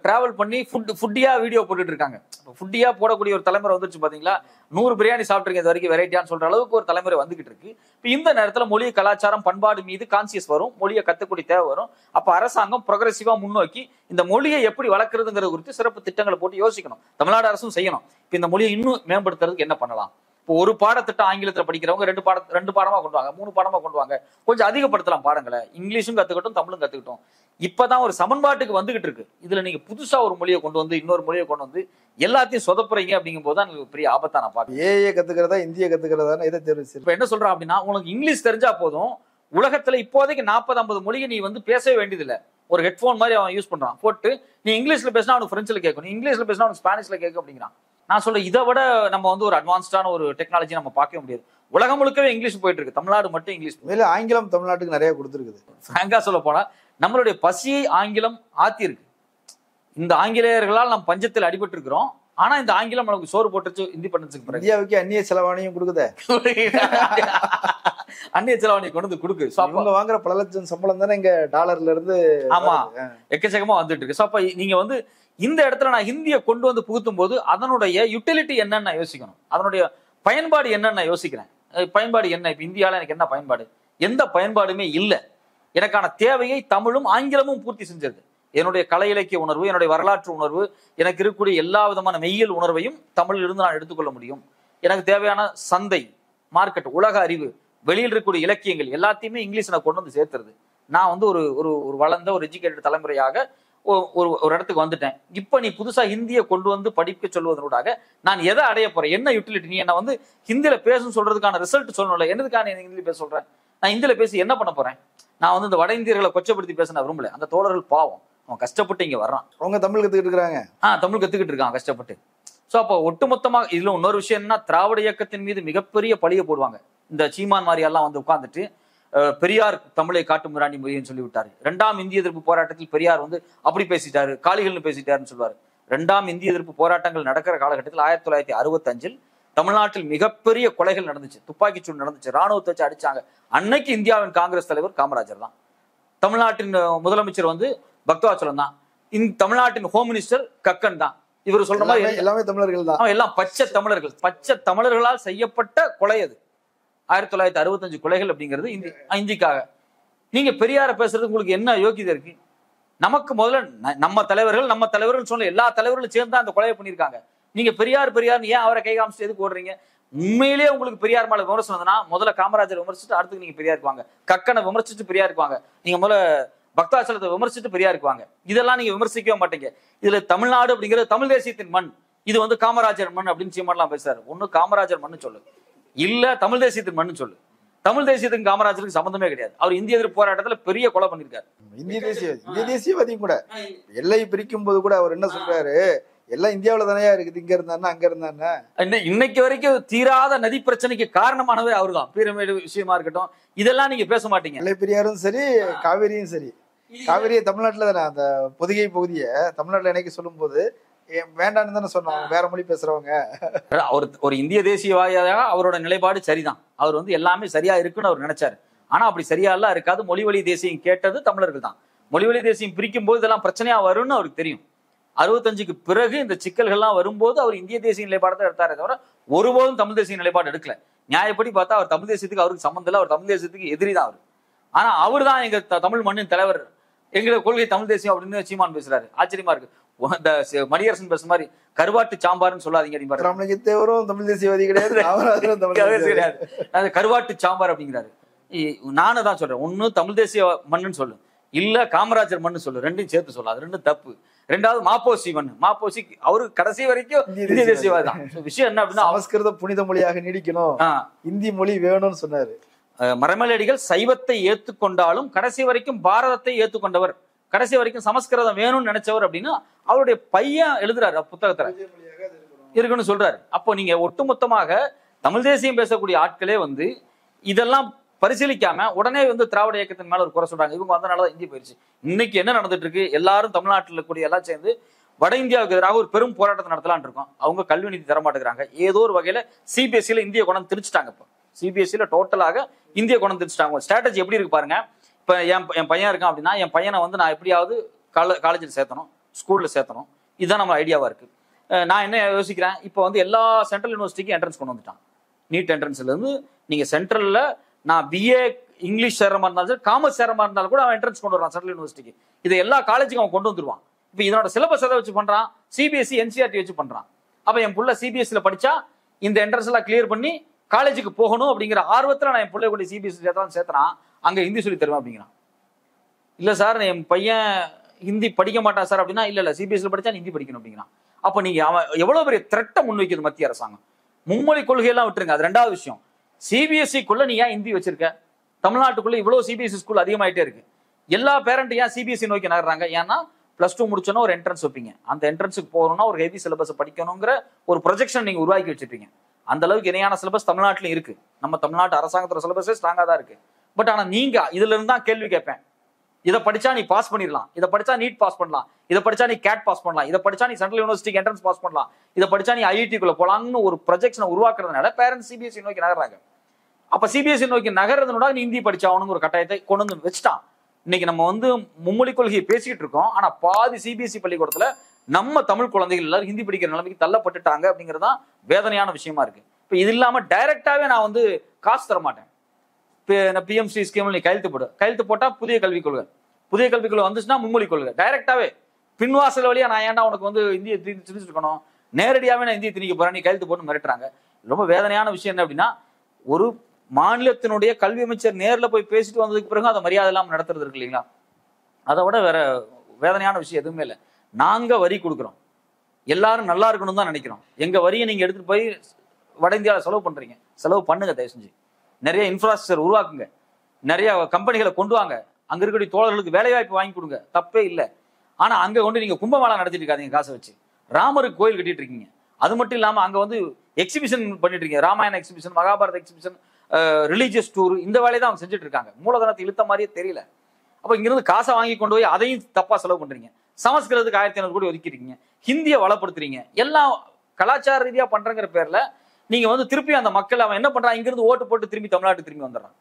A: டிராவல் பண்ணி ஃபுட்டியா வீடியோ போட்டுட்டு இருக்காங்க. ஃபுட்டியா போடக்கூடிய ஒரு தலைமுறை வந்துருச்சு பாத்தீங்களா. 100 பிரியாணி சாப்பிட்டுருக்கேன் இது வரைக்கும் வெரைட்டியான்னு சொல்ற அளவுக்கு ஒரு தலைமுறை வந்துகிட்டு இருக்கு. இப்ப இந்த நேரத்துல மொழி, கலாச்சாரம், பண்பாடு மீது கான்சியஸ் வரும், மொழியை கத்துக்கூடிய தேவை வரும். அப்ப அரசாங்கம் ப்ரொக்ரெசிவா முன்னோக்கி இந்த மொழியை எப்படி வளர்க்கறதுங்கிறது குறித்து சிறப்பு திட்டங்களை போட்டு யோசிக்கணும். தமிழ்நாடு அரசும் செய்யணும். இப்ப இந்த மொழியை இன்னும் மேம்படுத்துறதுக்கு என்ன பண்ணலாம்? இப்போ ஒரு பாடத்திட்டம் ஆங்கிலத்தில் படிக்கிறவங்க 2 பாடமா கொண்டு வாங்க, 3 பாடமா கொண்டு வாங்க, கொஞ்சம் அதிகப்படுத்தலாம் பாடங்களை. இங்கிலீஷும் கத்துக்கட்டும், தமிழும் கத்துக்கிட்டோம். இப்பதான் ஒரு சமன்பாட்டுக்கு வந்துகிட்டு இருக்கு. இதுல நீங்க புதுசா ஒரு மொழியை கொண்டு வந்து இன்னொரு மொழியை கொண்டு வந்து எல்லாத்தையும் சொதப்புறீங்க அப்படிங்கும் போது தான் பெரிய ஆபத்தா நான் பாக்குறேன்.
D: ஏஏ கத்துக்கிறதா இந்திய கத்துக்கிறதா எதை தெரிவு?
A: இப்ப என்ன சொல்றான் அப்படின்னா, உனக்கு இங்கிலீஷ் தெரிஞ்சா போதும், உலகத்துல இப்போதைக்கு 40-50 மொழியை நீ வந்து பேசவே வேண்டியதில்லை. ஒரு ஹெட்போன் மாதிரி அவன் யூஸ் பண்றான். போட்டு நீ இங்கிலீஷ்ல பேசினா அவனுக்கு பிரெஞ்சில் கேட்கும், இங்கிலீஷ்ல பேசினா அவனுக்கு ஸ்பானிஷ்ல கேட்கும் அப்படிங்கிறான். நான் சொல்றேன், இதை விட நம்ம வந்து ஒரு அட்வான்ஸ்டான ஒரு டெக்னாலஜி நம்ம பார்க்க முடியாது. உலகம் முழுக்கவே இங்கிலீஷ் போயிட்டு இருக்கு, தமிழ்நாடு மட்டும் இங்கிலீஷ்.
D: மேல ஆங்கிலம் தமிழ்நாட்டுக்கு நிறைய கொடுத்துருக்குது.
A: ஃப்ராங்கா சொல்ல போனா நம்மளுடைய பசியை ஆங்கிலம் ஆத்திருக்கு. இந்த ஆங்கிலேயர்களால் நாம் பஞ்சத்தில் அடிபட்டு இருக்கிறோம். ஆனா இந்த ஆங்கிலம் நமக்கு சோறு போட்டுச்சு இண்டிபெண்டன்ஸுக்கு பிறகு.
D: இந்தியாவுக்கு அந்நிய செலவாணியும் கொடுக்குதே.
A: அந்நிய செலவாணி கொண்டு வந்து கொடுக்கு.
D: அவங்க வாங்குற பல லட்சம் சம்பளம் தானே இங்க டாலர்ல இருந்து
A: ஆமா எக்கச்சக்கமா வந்துட்டு இருக்கு. அப்ப நீங்க வந்து இந்த இடத்துல நான் ஹிந்தியை கொண்டு வந்து புகுத்தும் போது அதனுடைய யூட்டிலிட்டி என்னன்னு யோசிக்கணும், அதனுடைய பயன்பாடு என்னன்னு யோசிக்கிறேன். பயன்பாடு என்ன? இப்ப இந்தியால எனக்கு என்ன பயன்பாடு? எந்த பயன்பாடுமே இல்லை. எனக்கான தேவையை தமிழும் ஆங்கிலமும் பூர்த்தி செஞ்சிருக்கு. என்னுடைய கலை இலக்கிய உணர்வு, என்னுடைய வரலாற்று உணர்வு, எனக்கு இருக்கக்கூடிய எல்லா விதமான மெய்யியல் உணர்வையும் தமிழில் இருந்து நான் எடுத்துக்கொள்ள முடியும். எனக்கு தேவையான சந்தை, மார்க்கெட், உலக அறிவு, வெளியில் இருக்கக்கூடிய இலக்கியங்கள் எல்லாத்தையுமே இங்கிலீஷ் நான் கொண்டு வந்து சேர்த்துறது. நான் வந்து ஒரு வளர்ந்த ஒரு எஜுகேட்டட் தலைமுறையாக ஒரு இடத்துக்கு வந்துட்டேன். இப்ப நீ புதுசா ஹிந்தியை கொண்டு வந்து படிக்க சொல்வதனூடாக நான் எதை அடைய போறேன்? என்ன யூட்டிலிட்டி? நீ என்ன வந்து ஹிந்தியில பேசணும்னு சொல்றதுக்கான ரிசல்ட் சொல்லணும்ல. என்னதுக்காக நீ ஹிந்தியில பேச சொல்றேன்? நான் ஹிந்தியில பேசி என்ன பண்ண போறேன்? நான் வந்து இந்த வட இந்தியர்களை கொச்சப்படுத்தி பேச நான் விரும்பல. அந்த தோழர்கள் பாவம், அவன் கஷ்டப்பட்டு இங்க வர்றான்.
D: அவங்க தமிழ் கத்துக்கிட்டு இருக்காங்க.
A: தமிழ் கத்துக்கிட்டு இருக்கான் கஷ்டப்பட்டு. சோ அப்ப ஒட்டுமொத்தமாக இதுல இன்னொரு விஷயம் என்ன, திராவிட இயக்கத்தின் மீது மிகப்பெரிய பழிய போடுவாங்க. இந்த சீமான் மாதிரி எல்லாம் வந்து உட்கார்ந்துட்டு பெரியார் தமிழை காட்டும் மிராண்டி மொழின்னு சொல்லி விட்டாரு. 2ஆம் இந்திய எதிர்ப்பு போராட்டத்தில் பெரியார் வந்து அப்படி பேசிட்டாரு, காளிகள்னு பேசிட்டாருன்னு சொல்லுவாரு. 2ஆம் இந்திய எதிர்ப்பு போராட்டங்கள் நடக்கிற காலகட்டத்தில் 1965 தமிழ்நாட்டில் மிகப்பெரிய கொலைகள் நடந்துச்சு, துப்பாக்கிச்சூடு நடந்துச்சு, ராணுவத்தை வச்சு அடிச்சாங்க. அன்னைக்கு இந்தியாவின் காங்கிரஸ் தலைவர் காமராஜர் தான். தமிழ்நாட்டின் முதலமைச்சர் வந்து பக்தவாச்சலம் தான். இந்த தமிழ்நாட்டின் ஹோம் மினிஸ்டர் கக்கன் தான். இவர் சொல்ற மாதிரி
D: எல்லாமே தமிழர்கள் தான்.
A: எல்லாம் பச்சை தமிழர்களால் செய்யப்பட்ட கொலை. அது 1965 கொலைகள் அப்படிங்கிறது இந்திக்காக. நீங்க பெரியார பேசுறது உங்களுக்கு என்ன யோகியதை இருக்கு? நமக்கு முதல்ல நம்ம தலைவர்கள் சொன்ன எல்லா தலைவர்களும் சேர்ந்து அந்த கொலையை பண்ணியிருக்காங்க. நீங்க பெரியார் ஏன் அவரை கை காமிச்சு எதுக்கு ஓடுறீங்க? உண்மையிலேயே உங்களுக்கு பெரியார் மேல விமர்சனம் முதல்ல காமராஜர் விமர்சிச்சுட்டு அடுத்து நீங்க பெரியாருக்கு வாங்க. கக்கனை விமர்சிச்சுட்டு பெரியாருக்கு வாங்க. நீங்க முதல்ல பக்தாச்சலத்தை விமர்சிச்சுட்டு பெரியாருக்கு வாங்க. இதெல்லாம் நீங்க விமர்சிக்கவே மாட்டீங்க. இதுல தமிழ்நாடு அப்படிங்கிறது தமிழ் தேசியத்தின் மண், இது காமராஜர் மண் அப்படின்னு சீமான்லாம் பேசுறாரு. ஒண்ணு காமராஜர் மண்ணு சொல்லு, இல்ல தமிழ் தேசியத்தின் மண்ணு சொல்லு. தமிழ் தேசியத்துக்கு காமராஜருக்கு சம்பந்தமே கிடையாது. அவர் இந்திய எதிர்ப்பு போராட்டத்துல பெரிய கொலை பண்ணிருக்காரு.
D: இந்திய தேசியவாதியும் கூட எல்லை பிரிக்கும் போது கூட அவர் என்ன சொல்றாரு, எல்லாம் இந்தியாவில தானே இருக்குது, இங்க இருந்தா அங்க இருந்தா.
A: இன்னைக்கு வரைக்கும் தீராத நதி பிரச்சனைக்கு காரணமானவே அவர்தான். பீரமேடு விஷயமா இருக்கட்டும், இதெல்லாம் நீங்க பேச மாட்டீங்க.
D: எல்லை பெரியாரும் சரி, காவேரியும் சரி. காவேரியை தமிழ்நாட்டுல தானே அந்த பொதிகை பகுதியை தமிழ்நாட்டுல இணைக்க சொல்லும் போது வேண்டான்னு தானே சொன்னாங்க வேற மொழி பேசுறவங்க.
A: ஒரு இந்திய தேசியவாதியாக அவரோட நிலைப்பாடு சரிதான். அவர் எல்லாமே சரியா இருக்குன்னு அவர் நினைச்சாரு. ஆனா அப்படி சரியா எல்லாம் இருக்காது. மொழி வழி தேசியம் கேட்டது தமிழர்கள் தான். மொழி வழி தேசியம் பிரிக்கும் போது இதெல்லாம் பிரச்சனையா வரும்னு அவருக்கு தெரியும். 65க்கு பிறகு இந்த சிக்கல்கள்லாம் வரும்போது அவர் இந்திய தேசிய நிலைப்பாடு எடுத்தாரே தவிர ஒருபோதும் தமிழ் தேசிய நிலைப்பாடு எடுக்கல. நியாயப்படி பார்த்தா அவர் தமிழ் தேசியத்துக்கு அவருக்கு சம்பந்தம் இல்லை. அவர் தமிழ் தேசியத்துக்கு எதிரி தான் அவர். ஆனா அவர் தான் எங்க தமிழ் மண்ணின் தலைவர், எங்களோட கொள்கை தமிழ் தேசியம் அப்படின்னு சீமான் பேசுறாரு. ஆச்சரியமா இருக்கு. இந்த மணியரசன் பேசுற மாதிரி கருவாட்டு சாம்பார்னு சொல்லாதீங்க.
D: தமிழ் தேசியவாதி கிடையாது,
A: கருவாட்டு சாம்பார் அப்படிங்கிறாரு. நானும் தான் சொல்றேன், ஒண்ணு தமிழ் தேசிய மண்ணுன்னு சொல்லு, இல்ல காமராஜர் மண்ணு சொல்லு. ரெண்டும் சேர்த்து சொல்லு, அது ரெண்டும் தப்பு. ரெண்டாவது மாப்போசி மண்ணு. மாப்போசி அவரு கடைசி வரைக்கும் இந்திய தேசியவாதி தான். விஷயம் என்ன அப்படின்னா,
D: சமஸ்கிருத புனித மொழியாக நீடிக்கணும், இந்தி மொழி வேணும்னு சொன்னாரு.
A: மறைமலையடிகள் சைவத்தை ஏத்துக்கொண்டாலும் கடைசி வரைக்கும் பாரதத்தை ஏத்துக்கொண்டவர், கடைசி வரைக்கும் சமஸ்கிருதம் வேணும்னு நினைச்சவர் அப்படின்னு அவருடைய பையன் எழுதுறாரு புத்தகத்துல இருக்குன்னு சொல்றாரு. அப்போ நீங்க ஒட்டுமொத்தமாக தமிழ் தேசியம் பேசக்கூடிய ஆட்களே இதெல்லாம் பரிசீலிக்காம உடனே திராவிட இயக்கத்தின் மேல ஒரு குறை சொல்றாங்க. இவங்க வந்தனாலதான் இந்திய போயிருச்சு. இன்னைக்கு என்ன நடந்துட்டு இருக்கு, எல்லாரும் தமிழ்நாட்டில் கூடிய எல்லாம் சேர்ந்து வட இந்தியாவுக்கு எதிராக ஒரு பெரும் போராட்டத்தை நடத்தலான் இருக்கோம். அவங்க கல்வி நிதி தரமாட்டேங்கிறாங்க. ஏதோ ஒரு வகையில சிபிஎஸ்சியில இந்திய குணம் திரிச்சுட்டாங்க. இப்போ சிபிஎஸ்சியில டோட்டலாக இந்திய குணம் திரிச்சுட்டாங்க. ஸ்ட்ராட்டஜி எப்படி இருக்கு பாருங்க. இப்ப என் பையன் இருக்கான் அப்படின்னா, என் பையனை நான் எப்படியாவது காலேஜில் சேர்த்தணும், ஸ்கூல்ல சேர்த்தணும். இதுதான் நம்ம ஐடியாவா இருக்கு. நான் என்ன யோசிக்கிறேன், இப்போ எல்லா சென்ட்ரல் யூனிவர்சிட்டிக்கும் என்ட்ரன்ஸ் கொண்டு வந்துட்டான். நீட் என்ட்ரன்ஸ்ல இருந்து நீங்க சென்ட்ரல்ல நான் பிஏ இங்கிலீஷ் சேர மாதிரி இருந்தாலும் காமர்ஸ் சேர மாதிரி இருந்தாலும் கூட அவன் என்ட்ரன்ஸ் கொண்டு வரான் சென்ட்ரல் யூனிவர்சிட்டிக்கு. இதை எல்லா காலேஜுக்கும் அவன் கொண்டு வந்துருவான். இப்போ இதனோட சிலபஸ் எதை வச்சு பண்றான், சிபிஎஸ்சி என்சிஆர்டி வச்சு பண்றான். அப்ப என் புள்ள சிபிஎஸ்சியில் படிச்சா இந்த என்ட்ரன்ஸ் எல்லாம் கிளியர் பண்ணி காலேஜுக்கு போகணும் அப்படிங்கிற ஆர்வத்தில் நான் என் பிள்ளை கூட சிபிஎஸ்சி சேர்த்தனா அங்க ஹிந்தி சொல்லி தருவேன் அப்படிங்கிறான். இல்ல சார் என் பையன் ஹிந்தி படிக்க மாட்டான் சார் அப்படின்னா, இல்ல சிபிஎஸ்சியில் படிச்சா ஹிந்தி படிக்கணும் அப்படிங்கிறான். அப்ப நீங்க அவன் எவ்வளவு பெரிய த்ரெட்டை முன்வைக்கிறது மத்திய அரசாங்கம். மும்மொழி கொள்கையெல்லாம் விட்டுருங்க, அது ரெண்டாவது விஷயம். சிபிஎஸ்சிக்குள்ள நீ ஏன் ஹிந்தி வச்சிருக்க? தமிழ்நாட்டுக்குள்ள இவ்வளவு சிபிஎஸ்சி ஸ்கூல் அதிகமாயிட்டே இருக்கு. எல்லா பேரண்ட் ஏன் சிபிஎஸ்சி நோக்கி நகர்றாங்க? ஏன்னா +2 முடிச்சோன்னா ஒரு என்ட்ரன்ஸ் வைப்பீங்க. அந்த என்ட்ரன்ஸுக்கு போகணும்னா ஒரு ஹெவி சிலபஸ் படிக்கணுங்கிற ஒரு ப்ரொஜெக்ஷன் நீங்க உருவாக்கி வச்சிருப்பீங்க. அந்த அளவுக்கு இணையான சிலபஸ் தமிழ்நாட்டிலும் இருக்கு. நம்ம தமிழ்நாட்டு அரசாங்கத்தோட சிலபஸே ஸ்ட்ராங்கா தான் இருக்கு. பட் ஆனா நீங்க இதுல இருந்தா கேள்வி கேட்பேன். இதை படிச்சா நீ பாஸ் பண்ணிடலாம், இதை படிச்சா நீட் பாஸ் பண்ணலாம், இதை படிச்சா நீ கேட் பாஸ் பண்ணலாம், இதை படிச்சா நீ சென்ட்ரல் யூனிவர்சிட்டிக்கு என்ட்ரன்ஸ் பாஸ் பண்ணலாம், இதை படிச்சா நீ ஐஐடிக்குள்ள போலாம்னு ஒரு ப்ரொஜெக்ஷனை உருவாக்குறதுனால பேரண்ட்ஸ் சிபிஎஸ்சி நோக்கி நகர்றாங்க. அப்ப சிபிஎஸ்சி நோக்கி நகர்றதுனோட நீ ஹிந்தி படிச்சாவணுங்கிற ஒரு கட்டாயத்தை கொண்டு வந்து வச்சுட்டான். இன்னைக்கு நம்ம மும்மொழி கொள்கையை பேசிக்கிட்டு இருக்கோம். ஆனா பாதி சிபிஎஸ்சி பள்ளிக்கூடத்துல நம்ம தமிழ் குழந்தைகள் எல்லாரும் ஹிந்தி படிக்கிற நிலைமைக்கு தள்ளப்பட்டுட்டாங்க அப்படிங்கிறதான் வேதனையான விஷயமா இருக்கு. இப்ப இது இல்லாம டைரக்டாவே நான் காசு தர மாட்டேன். பிஎம்சி ஸ்கீம் நீ கையெழுத்து போட்டா புதிய கல்விக் கொள்கை வந்துச்சுன்னா மும்மொழி கொள்கை டைரக்டாவே பின்வாசல் வழியா நான் ஏன்டா உனக்கு இந்திய திணிச்சிருக்கணும், நேரடியாவே நான் இந்திய திணிக்க போறேன், நீ கையெழுத்து போட்டு மிரட்டுறாங்க. ரொம்ப வேதனையான விஷயம் என்ன அப்படின்னா, ஒரு மாநிலத்தினுடைய கல்வி அமைச்சர் நேர்ல போய் பேசிட்டு வந்ததுக்கு பிறகு அதை மரியாதை இல்லாம நடத்துறது இருக்கு இல்லைங்களா? அதை விட வேற வேதனையான விஷயம் எதுவுமே இல்லை. நாங்க வரி கொடுக்குறோம், எல்லாரும் நல்லா இருக்கணும் தான் நினைக்கிறோம். எங்க வரியை நீங்க எடுத்துட்டு போய் வட இந்தியாவில் செலவு பண்றீங்க, செலவு பண்ணுங்க தயவு செஞ்சு. நிறைய இன்ஃப்ராஸ்ட்ரக்சர் உருவாக்குங்க, நிறைய கம்பெனிகளை கொண்டு வாங்க, அங்க இருக்கக்கூடிய தோழர்களுக்கு வேலை வாய்ப்பு வாங்கி கொடுங்க, தப்பே இல்லை. ஆனா அங்க நீங்க கும்பமேளா நடத்திட்டு இருக்காதீங்க காசை வச்சு. ராமருக்கு கோயில் கட்டிட்டு இருக்கீங்க. அது மட்டும் இல்லாம அங்க எக்ஸிபிஷன் பண்ணிட்டு இருக்கீங்க, Ramayana exhibition, Mahabharata exhibition, religious tour, இந்த வேலையை தான் அவங்க செஞ்சுட்டு இருக்காங்க. மூலதனத்தை இழுத்த மாதிரியே தெரியல. அப்ப இங்கிருந்து காசை வாங்கி கொண்டு போய் அதையும் தப்பா செலவு பண்றீங்க. சமஸ்கிருதத்துக்கு 1500 கோடி ஒதுக்கிறீங்க, ஹிந்தியை வளப்படுத்துறீங்க, எல்லாம் கலாச்சார ரீதியா பண்றங்கிற பேர்ல நீங்க திருப்பி அந்த மக்கள் அவன் என்ன பண்றான், இங்கிருந்து ஓட்டு போட்டு திரும்பி தமிழ்நாட்டுக்கு திரும்பி வந்துடுறான்.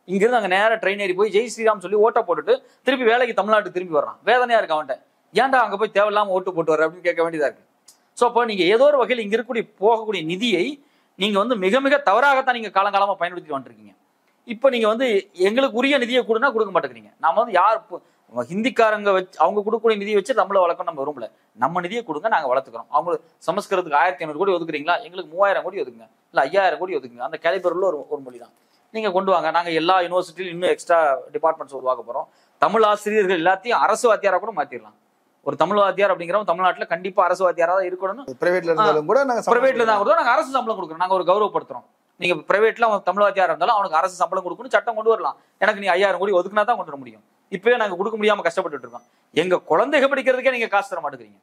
A: இங்கிருந்து அங்க நேரம் ட்ரெயின் ஏறி போய் ஜெய் ஸ்ரீராம் சொல்லி ஓட்ட போட்டுட்டு திருப்பி வேலைக்கு தமிழ்நாட்டுக்கு திரும்பி வர்றான். வேதனையா இருக்கு அவன்கிட்ட. ஏன்டா அங்க போய் தேவையில்லாம ஓட்டு போட்டு வர அப்படின்னு கேட்க வேண்டியதா இருக்கு. ஸோ அப்போ நீங்க ஏதோ ஒரு வகையில் இங்க இருக்கக்கூடிய போகக்கூடிய நிதியை நீங்க வந்து மிக மிக தவறாகத்தான் நீங்க காலங்காலமா பயன்படுத்திட்டு வந்துருக்கீங்க. இப்போ நீங்க வந்து எங்களுக்கு உரிய நிதியை கொடுனா கொடுக்க மாட்டேங்கிறீங்க. நாம வந்து யார் ஹிந்திக்காரங்க வச்சு அவங்க கொடுக்கக்கூடிய நிதியை வச்சு நம்மள வளர்க்கணும் நம்ம விரும்பல. நம்ம நிதியை கொடுங்க, நாங்க வளர்த்துக்கிறோம். அவங்க சமஸ்கிருதத்துக்கு 1500 கோடி ஒதுக்குறீங்களா, எங்களுக்கு 3000 கோடி ஒதுக்குங்க, இல்ல 5000 கோடி ஒதுக்குங்க. அந்த கேலிபர்ல ஒரு மொழி தான் நீங்க கொண்டு வாங்க. நாங்க எல்லா யூனிவர்சிட்டியிலும் இன்னும் எக்ஸ்ட்ரா டிபார்ட்மெண்ட்ஸ் உருவாக்க போறோம். தமிழ் ஆசிரியர்கள் எல்லாத்தையும் அரசு வாத்தியாரா கூட மாத்திரலாம். ஒரு தமிழ் வாத்தியார் அப்படிங்கிறவங்க தமிழ்நாட்டில் கண்டிப்பா அரசு வாத்தியாரா தான் இருக்கணும்.
D: பிரைவேட்ல இருந்தாலும் கூட
A: பிரைவேட்ல தான் கூட நாங்க அரசு சம்பளம் கொடுக்குறோம். நாங்க ஒரு கௌரவப்படுத்துறோம். நீங்க பிரைவேட்ல அவன் தமிழ் வாத்தியாரா இருந்தாலும் அவனுக்கு அரசு சம்பளம் கொடுக்கணும், சட்டம் கொண்டு வரலாம். எனக்கு நீ 5000 கோடி ஒதுக்குனா தான் கொண்டு வர முடியும். இப்பவே நாங்க கொடுக்க முடியாம கஷ்டப்பட்டு இருக்கோம். எங்க குழந்தைகள் படிக்கிறதுக்கே நீங்க காசு தர மாட்டேங்கிறீங்க.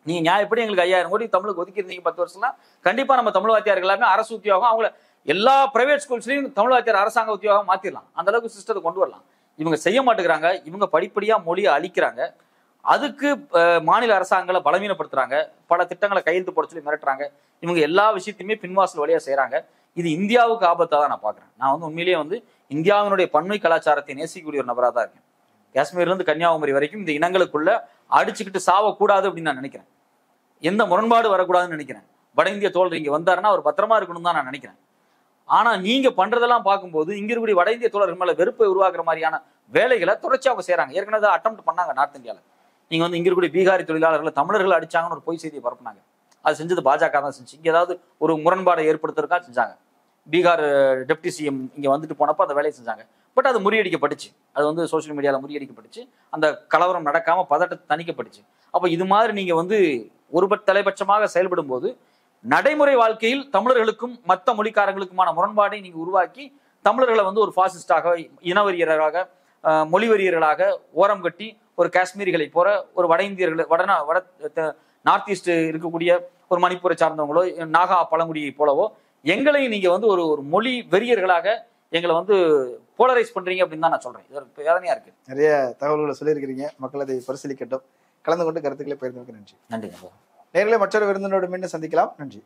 A: நீங்க நியாயப்படி எங்களுக்கு 5000 கோடி தமிழுக்கு ஒதுக்கி இருந்தீங்க 10 வருஷம்லாம் கண்டிப்பா நம்ம தமிழ் வாத்தியார்கள் எல்லாருமே அரசு உத்தியோகம், அவங்கள எல்லா பிரைவேட் ஸ்கூல்ஸ்லயும் தமிழ் வாத்தியார் அரசாங்க உத்தியோகம் மாத்திரலாம். அந்த அளவுக்கு சிஸ்டத்தை கொண்டு வரலாம். இவங்க செய்ய மாட்டேங்கிறாங்க. இவங்க படிப்படியா மொழியை அழிக்கிறாங்க. அதுக்கு மாநில அரசாங்கங்களை பலவீனப்படுத்துறாங்க. பல திட்டங்களை கையெழுத்து போட சொல்லி மிரட்டுறாங்க. இவங்க எல்லா விஷயத்தையுமே பின்வாசல் வழியா செய்யறாங்க. இது இந்தியாவுக்கு ஆபத்தா தான் நான் பாக்குறேன். நான் வந்து உண்மையிலேயே வந்து இந்தியாவினுடைய பன்மை கலாச்சாரத்தை நேசிக்கக்கூடிய ஒரு நபராக தான் இருக்கேன். காஷ்மீர்ல இருந்து கன்னியாகுமரி வரைக்கும் இந்த இனங்களுக்குள்ள அடிச்சுக்கிட்டு சாவக்கூடாது அப்படின்னு நான் நினைக்கிறேன். எந்த முரண்பாடு வரக்கூடாதுன்னு நினைக்கிறேன். வட இந்திய தோழர் இங்க வந்தாருன்னா அவர் பத்திரமா இருக்கணும் தான் நான் நினைக்கிறேன். ஆனா நீங்க பண்றதெல்லாம் பார்க்கும்போது இங்க இருக்கக்கூடிய வட இந்திய தோழர்கள் மேல வெறுப்பை உருவாக்குற மாதிரியான வேலைகளை தொடர்ச்சி அவங்க செய்யறாங்க. ஏற்கனவே அட்டம் பண்ணாங்க நார்த் இந்தியால. நீங்க வந்து இங்க இருக்கக்கூடிய பீகாரி தொழிலாளர்களை தமிழர்கள் அடிச்சாங்கன்னு ஒரு பொய் செய்தியை பரப்புனாங்க. அது செஞ்சது பாஜக தான் செஞ்சு. இங்க ஏதாவது ஒரு முரண்பாடை ஏற்படுத்துறதுக்கா செஞ்சாங்க. பீகார் டெப்டி சிஎம் இங்க வந்துட்டு போனப்போ அந்த வேலையை செஞ்சாங்க. பட் அது முறியடிக்கப்பட்டுச்சு. அது வந்து சோசியல் மீடியால முறியடிக்கப்பட்டுச்சு. அந்த கலவரம் நடக்காம பதட்டத்தை தணிக்கப்பட்டுச்சு. அப்ப இது மாதிரி நீங்க வந்து ஒரு தலைபட்சமாக செயல்படும் போது நடைமுறை வாழ்க்கையில் தமிழர்களுக்கும் மற்ற மொழிக்காரங்களுக்குமான முரண்பாடை நீங்க உருவாக்கி தமிழர்களை வந்து ஒரு பாசிஸ்டாக, இனவெறியராக, மொழிவெறியர்களாக ஓரம் கட்டி ஒரு காஷ்மீரிகளை போற ஒரு வட இந்தியர்கள் வட நார்த் ஈஸ்ட் இருக்கக்கூடிய ஒரு மணிப்பூரை சார்ந்தவங்களோ நாகா பழங்குடியை போலவோ எங்களையும் நீங்க வந்து ஒரு மொழி வெறியர்களாக எங்களை வந்து போலரைஸ் பண்றீங்க அப்படின்னு தான் நான் சொல்றேன். இது ஒரு வேதனையா இருக்கு.
D: நிறைய தகவல்களை சொல்லியிருக்கிறீங்க. மக்கள் அதை பரிசீலிக்கட்டும். கலந்து கொண்டு கருத்துக்களை பகிர்ந்தமைக்கு நன்றி.
A: நன்றி.
D: நேர்களை மற்றொரு விருந்தினோடு மீண்டும் சந்திக்கலாம். நன்றி.